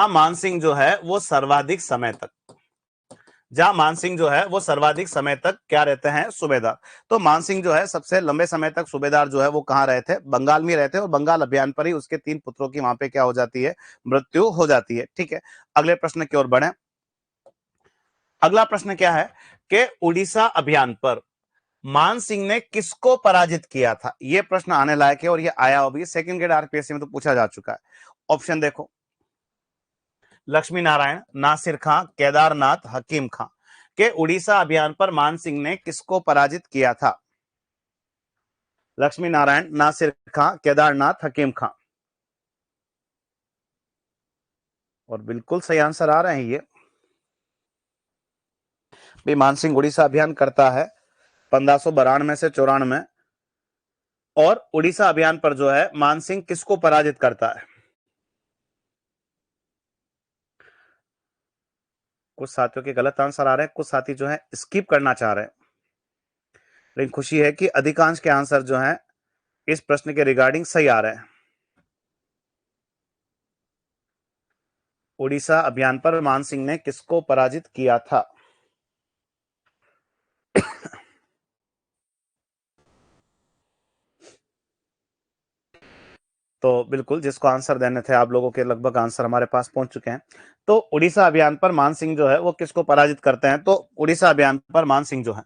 मान सिंह जो है वो सर्वाधिक समय तक, जहां मानसिंह जो है वो सर्वाधिक समय तक क्या रहते हैं? सूबेदार। तो मानसिंह जो है सबसे लंबे समय तक सूबेदार जो है वो कहां रहे थे? बंगाल में रहते हैं। और बंगाल अभियान पर ही उसके 3 पुत्रों की वहां पे क्या हो जाती है? मृत्यु हो जाती है। ठीक है, अगले प्रश्न की ओर बढ़े। अगला प्रश्न क्या है कि उड़ीसा अभियान पर मान सिंह ने किसको पराजित किया था? यह प्रश्न आने लायक है, और यह आया अभी सेकंड ग्रेड आरपीएससी में तो पूछा जा चुका है। ऑप्शन देखो, लक्ष्मी नारायण, नासिर खां, केदारनाथ, हकीम खां। के उड़ीसा अभियान पर मान सिंह ने किसको पराजित किया था? लक्ष्मी नारायण, नासिर खां, केदारनाथ, हकीम खां। और बिल्कुल सही आंसर आ रहे हैं ये भी। मान सिंह उड़ीसा अभियान करता है 1592 से 94। और उड़ीसा अभियान पर जो है मान सिंह किसको पराजित करता है? कुछ साथियों के गलत आंसर आ रहे हैं, कुछ साथी जो है स्किप करना चाह रहे हैं। लेकिन खुशी है कि अधिकांश के आंसर जो है इस प्रश्न के रिगार्डिंग सही आ रहे हैं। उड़ीसा अभियान पर मान सिंह ने किसको पराजित किया था? तो बिल्कुल जिसको आंसर देने थे आप लोगों के लगभग आंसर हमारे पास पहुंच चुके हैं। तो उड़ीसा अभियान पर मान सिंह जो है वो किसको पराजित करते हैं? तो उड़ीसा अभियान पर मान सिंह जो है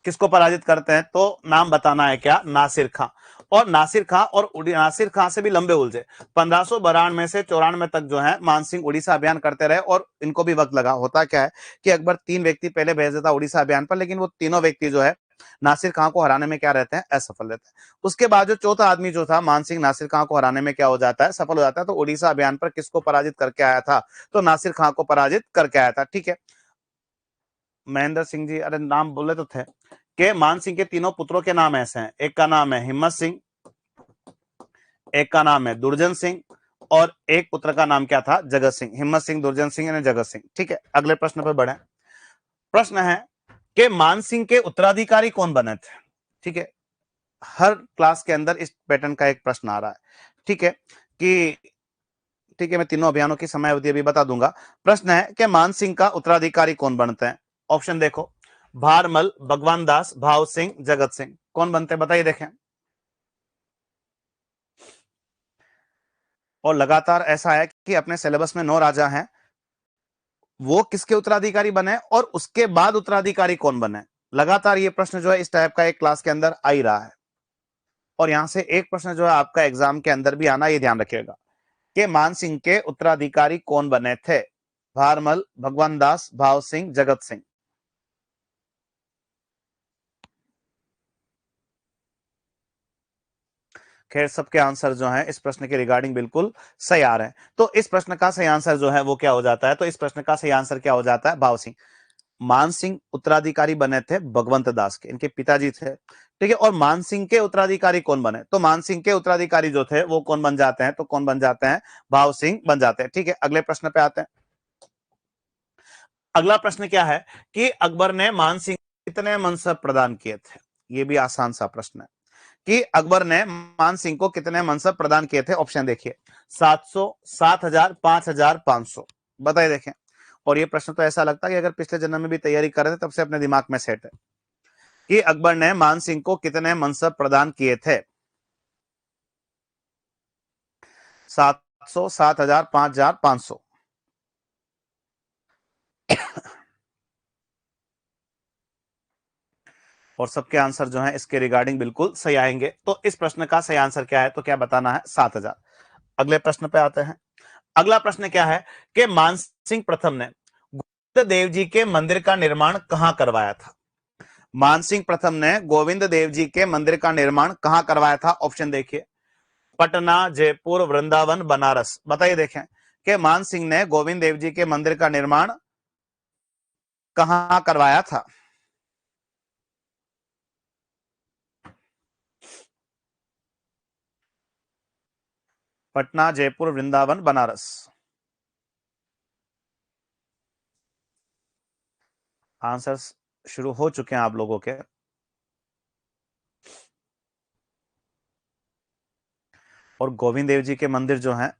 किसको पराजित करते हैं? तो नाम बताना है क्या? नासिर खां। और नासिर खां और नासिर खां से भी लंबे उलझे 1592 से 94 तक जो है मान सिंह उड़ीसा अभियान करते रहे और इनको भी वक्त लगा। होता क्या है कि अकबर 3 व्यक्ति पहले भेज देता उड़ीसा अभियान पर, लेकिन वो तीनों व्यक्ति जो है नासिर खां को हराने में क्या रहते हैं? असफल रहते हैं। उसके बाद जो चौथा आदमी जो था मान सिंह नासिर खां को हराने में क्या हो जाता है? सफल हो जाता है। तो उड़ीसा अभियान पर किसको पराजित करके आया था? तो नासिर खां को पराजित करके आया था। ठीक है, महेंद्र सिंह जी, अरे नाम बोले तो थे कि मान सिंह के तीनों पुत्रों के नाम ऐसे हैं, एक का नाम है हिम्मत सिंह, एक का नाम है दुर्जन सिंह और एक पुत्र का नाम क्या था? जगत सिंह। हिम्मत सिंह, दुर्जन सिंह यानी जगत सिंह। ठीक है, अगले प्रश्न पर बढ़े। प्रश्न है कि मान सिंह के उत्तराधिकारी कौन बने थे? ठीक है, हर क्लास के अंदर इस पैटर्न का एक प्रश्न आ रहा है। ठीक है कि ठीक है, मैं तीनों अभियानों की समय अवधि अभी बता दूंगा। प्रश्न है कि मान सिंह का उत्तराधिकारी कौन बनते हैं? ऑप्शन देखो, भारमल, भगवान दास, भाव सिंह, जगत सिंह। कौन बनते हैं बताइए, देखें। और लगातार ऐसा है कि अपने सिलेबस में 9 राजा हैं, वो किसके उत्तराधिकारी बने और उसके बाद उत्तराधिकारी कौन बने? लगातार ये प्रश्न जो है इस टाइप का एक क्लास के अंदर आ ही रहा है। और यहां से एक प्रश्न जो है आपका एग्जाम के अंदर भी आना, ये ध्यान रखिएगा कि मान सिंह के उत्तराधिकारी कौन बने थे? भारमल, भगवान दास, भाव सिंह, जगत सिंह। खैर, सबके आंसर जो हैं इस प्रश्न के रिगार्डिंग बिल्कुल सही आ रहे हैं। तो इस प्रश्न का सही आंसर जो है वो क्या हो जाता है? तो इस प्रश्न का सही आंसर क्या हो जाता है? भाव सिंह। मान सिंह उत्तराधिकारी बने थे भगवंत दास के, इनके पिताजी थे। ठीक है, और मान सिंह के उत्तराधिकारी कौन बने? तो मान सिंह के उत्तराधिकारी जो थे वो कौन बन जाते हैं? तो कौन बन जाते हैं? भाव सिंह बन जाते हैं। ठीक है, अगले प्रश्न पे आते हैं। अगला प्रश्न क्या है कि अकबर ने मान सिंह कितने मनसब प्रदान किए थे? ये भी आसान सा प्रश्न है कि अकबर ने मान सिंह को कितने मनसब प्रदान किए थे। ऑप्शन देखिए, 700, 7,000, 5,000, 500। बताइए, देखें। और ये प्रश्न तो ऐसा लगता है कि अगर पिछले जन्म में भी तैयारी कर रहे थे तब से अपने दिमाग में सेट है कि अकबर ने मान सिंह को कितने मनसब प्रदान किए थे। 700, 7,000, 5,000, 500। और सबके आंसर जो है इसके रिगार्डिंग बिल्कुल सही आएंगे। तो इस प्रश्न का सही आंसर क्या है? तो क्या बताना है? 7,000। अगले प्रश्न पे आते हैं। अगला प्रश्न क्या है कि मान सिंह प्रथम ने गोविंद देव जी के मंदिर का निर्माण कहां करवाया था? मान सिंह प्रथम ने गोविंद देव जी के मंदिर का निर्माण कहां करवाया था? ऑप्शन देखिए, पटना, जयपुर, वृंदावन, बनारस। बताइए, देखें कि मान सिंह ने गोविंद देव जी के मंदिर का निर्माण कहां करवाया था? पटना, जयपुर, वृंदावन, बनारस। आंसर्स शुरू हो चुके हैं आप लोगों के। और गोविंद देव जी के मंदिर जो हैं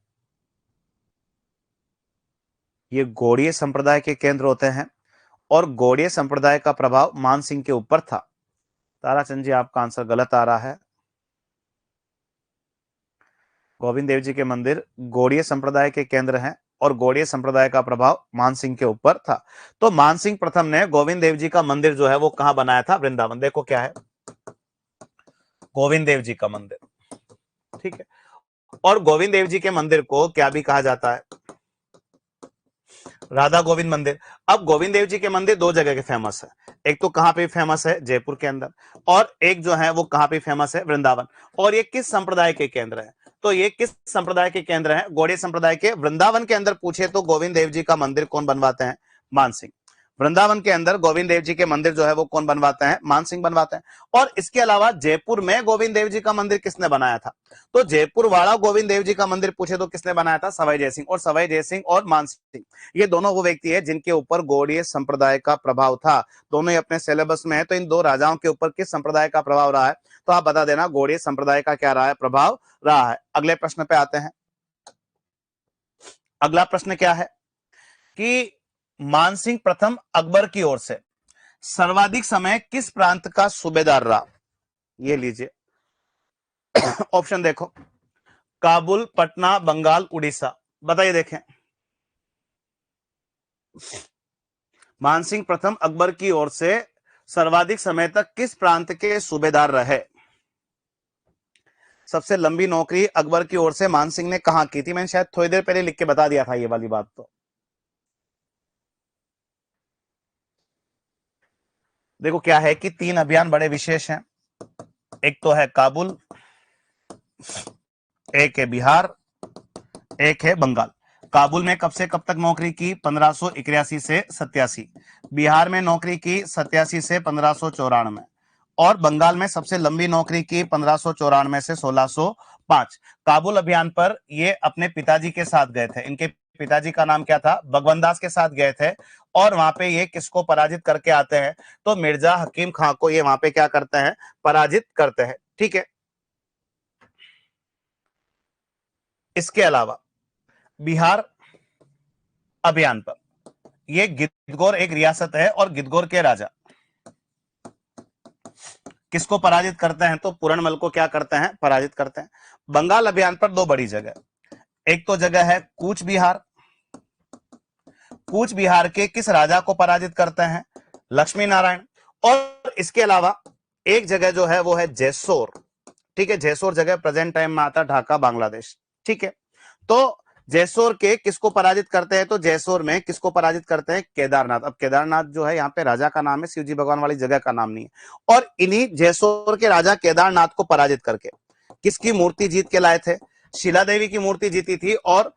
ये गौड़ीय संप्रदाय के केंद्र होते हैं और गौड़ीय संप्रदाय का प्रभाव मान सिंह के ऊपर था। ताराचंद जी, आपका आंसर गलत आ रहा है। गोविंद देव जी के मंदिर गौड़ीय संप्रदाय के केंद्र हैं और गौड़ीय संप्रदाय का प्रभाव मान सिंह के ऊपर था। तो मान सिंह प्रथम ने गोविंद देव जी का मंदिर जो है वो कहां बनाया था? वृंदावन। देखो क्या है, गोविंद देव जी का मंदिर। ठीक है, और गोविंद देव जी के मंदिर को क्या भी कहा जाता है? राधा गोविंद मंदिर। अब गोविंद देव जी के मंदिर दो जगह के फेमस है, एक तो कहां पे फेमस है? जयपुर के अंदर, और एक जो है वो कहां पे फेमस है? वृंदावन। और ये किस संप्रदाय के केंद्र है? तो ये किस संप्रदाय के केंद्र है? गौड़ीय संप्रदाय के। वृंदावन के अंदर पूछे तो गोविंद देव जी का मंदिर कौन बनवाते हैं? मान सिंह। वृंदावन के अंदर गोविंद देव जी के मंदिर जो है वो कौन बनवाते हैं? मान सिंह बनवाते हैं। और इसके अलावा जयपुर में गोविंद देव जी का मंदिर किसने बनाया था? तो जयपुर वाला गोविंद देव जी का मंदिर पूछे तो किसने बनाया था? सवाई जयसिंह। और सवाई जयसिंह और मान सिंह, ये दोनों वो व्यक्ति है जिनके ऊपर गौड़ीय संप्रदाय का प्रभाव था। दोनों ही अपने सिलेबस में है। तो इन दो राजाओं के ऊपर किस संप्रदाय का प्रभाव रहा है? तो आप बता देना, गौड़ीय संप्रदाय का क्या रहा है? प्रभाव रहा है। अगले प्रश्न पे आते हैं। अगला प्रश्न क्या है कि मानसिंह प्रथम अकबर की ओर से सर्वाधिक समय किस प्रांत का सूबेदार रहा? ये लीजिए ऑप्शन देखो, काबुल, पटना, बंगाल, उड़ीसा। बताइए देखें, मानसिंह प्रथम अकबर की ओर से सर्वाधिक समय तक किस प्रांत के सूबेदार रहे? सबसे लंबी नौकरी अकबर की ओर से मानसिंह ने कहां की थी? मैंने शायद थोड़ी देर पहले लिख के बता दिया था ये वाली बात। तो देखो क्या है कि 3 अभियान बड़े विशेष हैं। एक तो है काबुल, एक है बिहार, एक है बंगाल। काबुल में कब से कब तक नौकरी की? 1581 से 87। बिहार में नौकरी की 87 से 1594। और बंगाल में सबसे लंबी नौकरी की 1594 से 1605। काबुल अभियान पर ये अपने पिताजी के साथ गए थे। इनके पिताजी का नाम क्या था? भगवंत दास के साथ गए थे। और वहां पे ये किसको पराजित करके आते हैं? तो मिर्जा हकीम खां को ये वहां पे क्या करते हैं? पराजित करते हैं। ठीक है। इसके अलावा बिहार अभियान पर ये गिद्धगौर एक रियासत है और गिद्धगौर के राजा किसको पराजित करते हैं? तो पूरनमल को क्या करते हैं? पराजित करते हैं। बंगाल अभियान पर 2 बड़ी जगह, एक तो जगह है कूच बिहार। कूच बिहार के किस राजा को पराजित करते हैं? लक्ष्मी नारायण। और इसके अलावा एक जगह जो है वो है जैसोर। ठीक है, जैसोर जगह प्रेजेंट टाइम में आता ढाका, बांग्लादेश। ठीक है, तो जैसोर के किसको पराजित करते हैं? तो जैसोर में किसको पराजित करते हैं? केदारनाथ। अब केदारनाथ जो है यहाँ पे राजा का नाम है, शिवजी भगवान वाली जगह का नाम नहीं है। और इन्हीं जैसोर के राजा केदारनाथ को पराजित करके किसकी मूर्ति जीत के लाए थे? शिला देवी की मूर्ति जीती थी। और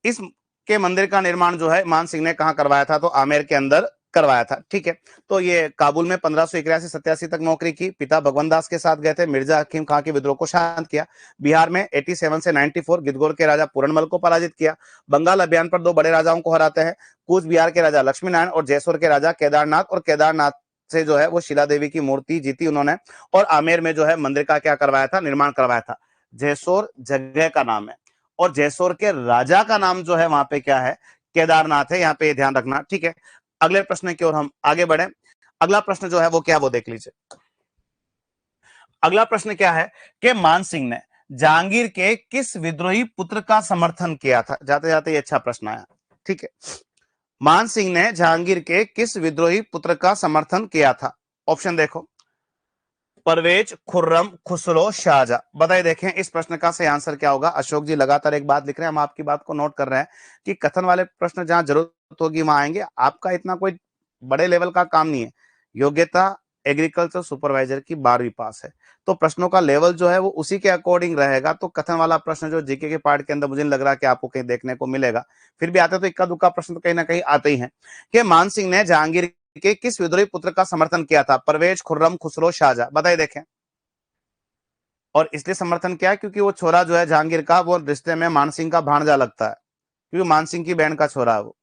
इस के मंदिर का निर्माण जो है मान सिंह ने कहां करवाया था? तो आमेर के अंदर करवाया था। ठीक है, तो ये काबुल में 1581-87 तक नौकरी की। पिता भगवंत दास के साथ गए थे, मिर्जा हकीम खां के विद्रोह को शांत किया। बिहार में 87 से 94 गिद्धगौर के राजा पूरनमल को पराजित किया। बंगाल अभियान पर 2 बड़े राजाओं को हराते हैं, कूच बिहार के राजा लक्ष्मी नारायण और जैसोर के राजा केदारनाथ। और केदारनाथ से जो है वो शिला देवी की मूर्ति जीती उन्होंने। और आमेर में जो है मंदिर का क्या करवाया था? निर्माण करवाया था। जैसोर जगह का नाम है और जैसोर के राजा का नाम जो है वहां पे क्या है? केदारनाथ है। यहाँ पे ध्यान रखना। ठीक है, अगले प्रश्न की ओर हम आगे बढ़े। अगला प्रश्न जो है वो क्या, वो देख लीजिए। अगला प्रश्न क्या है कि मान सिंह ने जहांगीर के किस विद्रोही पुत्र का समर्थन किया था? जाते जाते ये अच्छा प्रश्न आया। ठीक है, मान सिंह ने जहांगीर के किस विद्रोही पुत्र का समर्थन किया था? ऑप्शन देखो, परवेज, खुर्रम, खुसरो, शाहजहां। बताइए देखें इस प्रश्न का सही आंसर क्या होगा? अशोक जी लगातार एक बात लिख रहे हैं, हम आपकी बात को नोट कर रहे हैं कि कथन वाले प्रश्न जहां जरूरत होगी वहां आएंगे। आपका इतना कोई बड़े लेवल का काम नहीं है। योग्यता एग्रीकल्चर सुपरवाइजर की 12वीं पास है, तो प्रश्नों का लेवल जो है वो उसी के अकॉर्डिंग रहेगा। तो कथन वाला प्रश्न जो जीके के पार्ट के अंदर मुझे नहीं लग रहा कि आपको कहीं देखने को मिलेगा। फिर भी आते तो इक्का दुक्का प्रश्न तो कहीं ना कहीं आते ही हैं कि मान सिंह ने जहांगीर के किस विद्रोही पुत्र का समर्थन किया था? परवेज, खुर्रम, खुसरो, शाहजहां। बताइए देखें। और इसलिए समर्थन किया क्योंकि वो छोरा जो है जहांगीर का, वो रिश्ते में मानसिंह का भांजा लगता है, क्योंकि मानसिंह की बहन का छोरा है वो।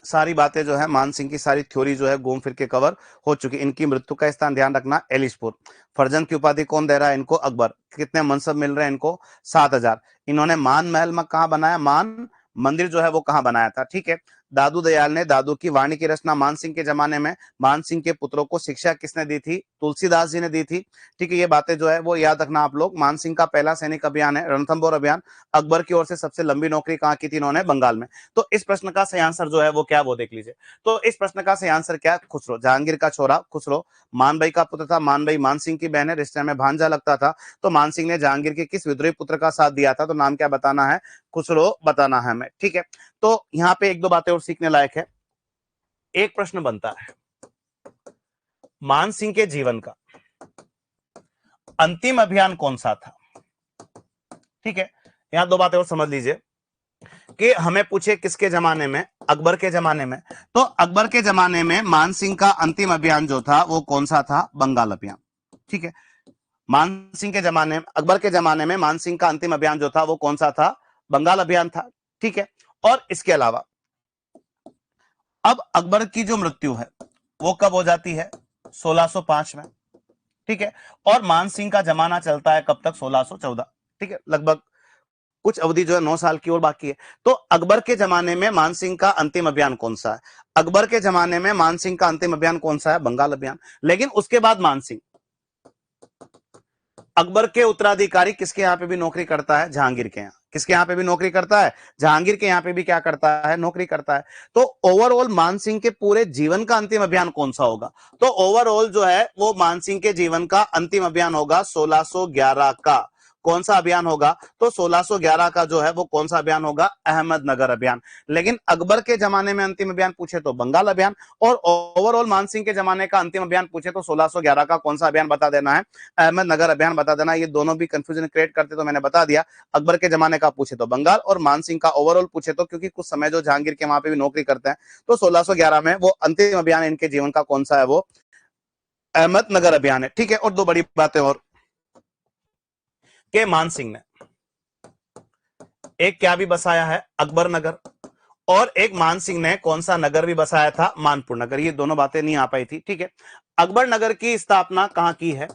सारी बातें जो है मानसिंह की सारी थ्योरी जो है घूम फिर के कवर हो चुकी। इनकी मृत्यु का स्थान ध्यान रखना एलिशपुर। फर्जंद की उपाधि कौन दे रहा है इनको? अकबर। कितने मनसब मिल रहे हैं इनको? 7,000। इन्होंने मान महल में कहा बनाया? मान मंदिर जो है वो कहां बनाया था? ठीक है, दादू दयाल ने दादू की वाणी की रचना मानसिंह के जमाने में। मानसिंह के पुत्रों को शिक्षा किसने दी थी? तुलसीदास जी ने दी थी। ठीक है, ये बातें जो है वो याद रखना आप लोग। मानसिंह का पहला सैनिक अभियान है रणथंभौर अभियान। अकबर की ओर से सबसे लंबी नौकरी कहां की थी इन्होंने? बंगाल में। तो इस प्रश्न का सही आंसर जो है वो क्या, वो देख लीजिए। तो इस प्रश्न का सही आंसर क्या? खुसरो, जहांगीर का छोरा खुसरो। मान भाई का पुत्र था, मान भाई मानसिंह की बहन है, रिश्ते में भांजा लगता था। तो मानसिंह ने जहांगीर के किस विद्रोही पुत्र का साथ दिया था? तो नाम क्या बताना है? खुसरो बताना है हमें। ठीक है, तो यहां पे 1-2 बातें और सीखने लायक है। एक प्रश्न बनता है, मान सिंह के जीवन का अंतिम अभियान कौन सा था? ठीक है, यहां 2 बातें और समझ लीजिए कि हमें पूछे किसके जमाने में? अकबर के जमाने में। तो अकबर के जमाने में मान सिंह का अंतिम अभियान जो था वो कौन सा था? बंगाल अभियान। ठीक है, मान सिंह के जमाने में, अकबर के जमाने में मान सिंह का अंतिम अभियान जो था वो कौन सा था? बंगाल अभियान था। ठीक है, और इसके अलावा अब अकबर की जो मृत्यु है वो कब हो जाती है? 1605 में, ठीक है। और मान सिंह का जमाना चलता है कब तक? 1614, ठीक है। लगभग कुछ अवधि जो है 9 साल की और बाकी है। तो अकबर के जमाने में मान सिंह का अंतिम अभियान कौन सा है? अकबर के जमाने में मान सिंह का अंतिम अभियान कौन सा है? बंगाल अभियान। लेकिन उसके बाद मान सिंह अकबर के उत्तराधिकारी किसके यहां पे भी नौकरी करता है? जहांगीर के यहां। किसके यहां पे भी नौकरी करता है? जहांगीर के यहां पे भी क्या करता है? नौकरी करता है। तो ओवरऑल मान सिंह के पूरे जीवन का अंतिम अभियान कौन सा होगा? तो ओवरऑल जो है वो मान सिंह के जीवन का अंतिम अभियान होगा 1611 का। कौन सा अभियान होगा? तो 1611 का जो है वो कौन सा अभियान होगा? अहमदनगर अभियान। लेकिन अकबर के जमाने में अंतिम अभियान पूछे तो बंगाल अभियान, और ओवरऑल मान सिंह के जमाने का अंतिम अभियान पूछे तो 1611 का कौन सा अभियान बता देना है? अहमदनगर अभियान बता देना। ये दोनों भी कंफ्यूजन क्रिएट करते तो मैंने बता दिया। अकबर के जमाने का पूछे तो बंगाल, और मान सिंह का ओवरऑल पूछे तो, क्योंकि कुछ समय जो जहांगीर के वहां पे भी नौकरी करते हैं, तो 1611 में वो अंतिम अभियान इनके जीवन का कौन सा है? वो अहमदनगर अभियान है, ठीक है। और दो बड़ी बातें और, के मान सिंह ने एक क्या भी बसाया है? अकबर नगर। और एक मान सिंह ने कौन सा नगर भी बसाया था? मानपुर नगर। ये दोनों बातें नहीं आ पाई थी, ठीक है। अकबर नगर की स्थापना कहां की है?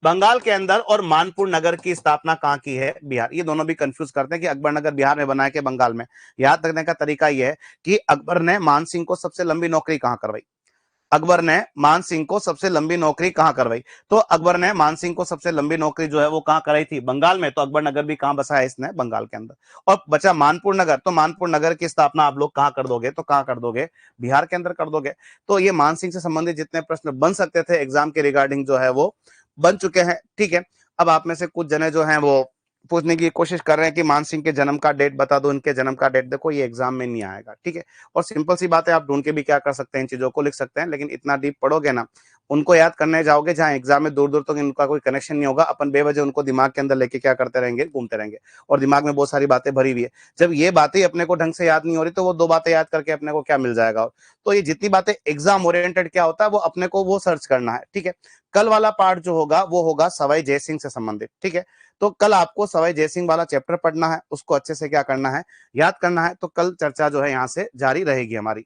बंगाल के अंदर। और मानपुर नगर की स्थापना कहां की है? बिहार। ये दोनों भी कंफ्यूज करते हैं कि अकबर नगर बिहार में बना है कि बंगाल में। याद रखने का तरीका यह है कि अकबर ने मान सिंह को सबसे लंबी नौकरी कहां करवाई? अकबर ने मान सिंह को सबसे लंबी नौकरी कहां करवाई? तो अकबर ने मान सिंह को सबसे लंबी नौकरी जो है वो कहां कराई थी? बंगाल में। तो अकबर नगर भी कहां बसा है इसने? बंगाल के अंदर। और बचा मानपुर नगर। तो मानपुर नगर की स्थापना आप लोग कहां कर दोगे? तो कहां कर दोगे? बिहार के अंदर कर दोगे। तो ये मान सिंह से संबंधित जितने प्रश्न बन सकते थे एग्जाम के रिगार्डिंग जो है वो बन चुके हैं, ठीक है। अब आप में से कुछ जने जो हैं वो पूछने की कोशिश कर रहे हैं कि मान सिंह के जन्म का डेट बता दो, इनके जन्म का डेट। देखो ये एग्जाम में नहीं आएगा, ठीक है। और सिंपल सी बात है, आप ढूंढ के भी क्या कर सकते हैं, इन चीजों को लिख सकते हैं, लेकिन इतना डीप पढ़ोगे ना, उनको याद करने जाओगे जहां एग्जाम में दूर दूर तक इनका कोई कनेक्शन नहीं होगा, अपन बेवजह उनको दिमाग के अंदर लेके क्या करते रहेंगे? घूमते रहेंगे। और दिमाग में बहुत सारी बातें भरी हुई है। जब ये बातें अपने को ढंग से याद नहीं हो रही तो वो दो बातें याद करके अपने को क्या मिल जाएगा? तो ये जितनी बातें एग्जाम ओरिएंटेड क्या होता है वो अपने को वो सर्च करना है, ठीक है। कल वाला पार्ट जो होगा वो होगा सवाई जयसिंह से संबंधित, ठीक है। तो कल आपको सवाई जयसिंह वाला चैप्टर पढ़ना है, उसको अच्छे से क्या करना है? याद करना है। तो कल चर्चा जो है यहां से जारी रहेगी हमारी।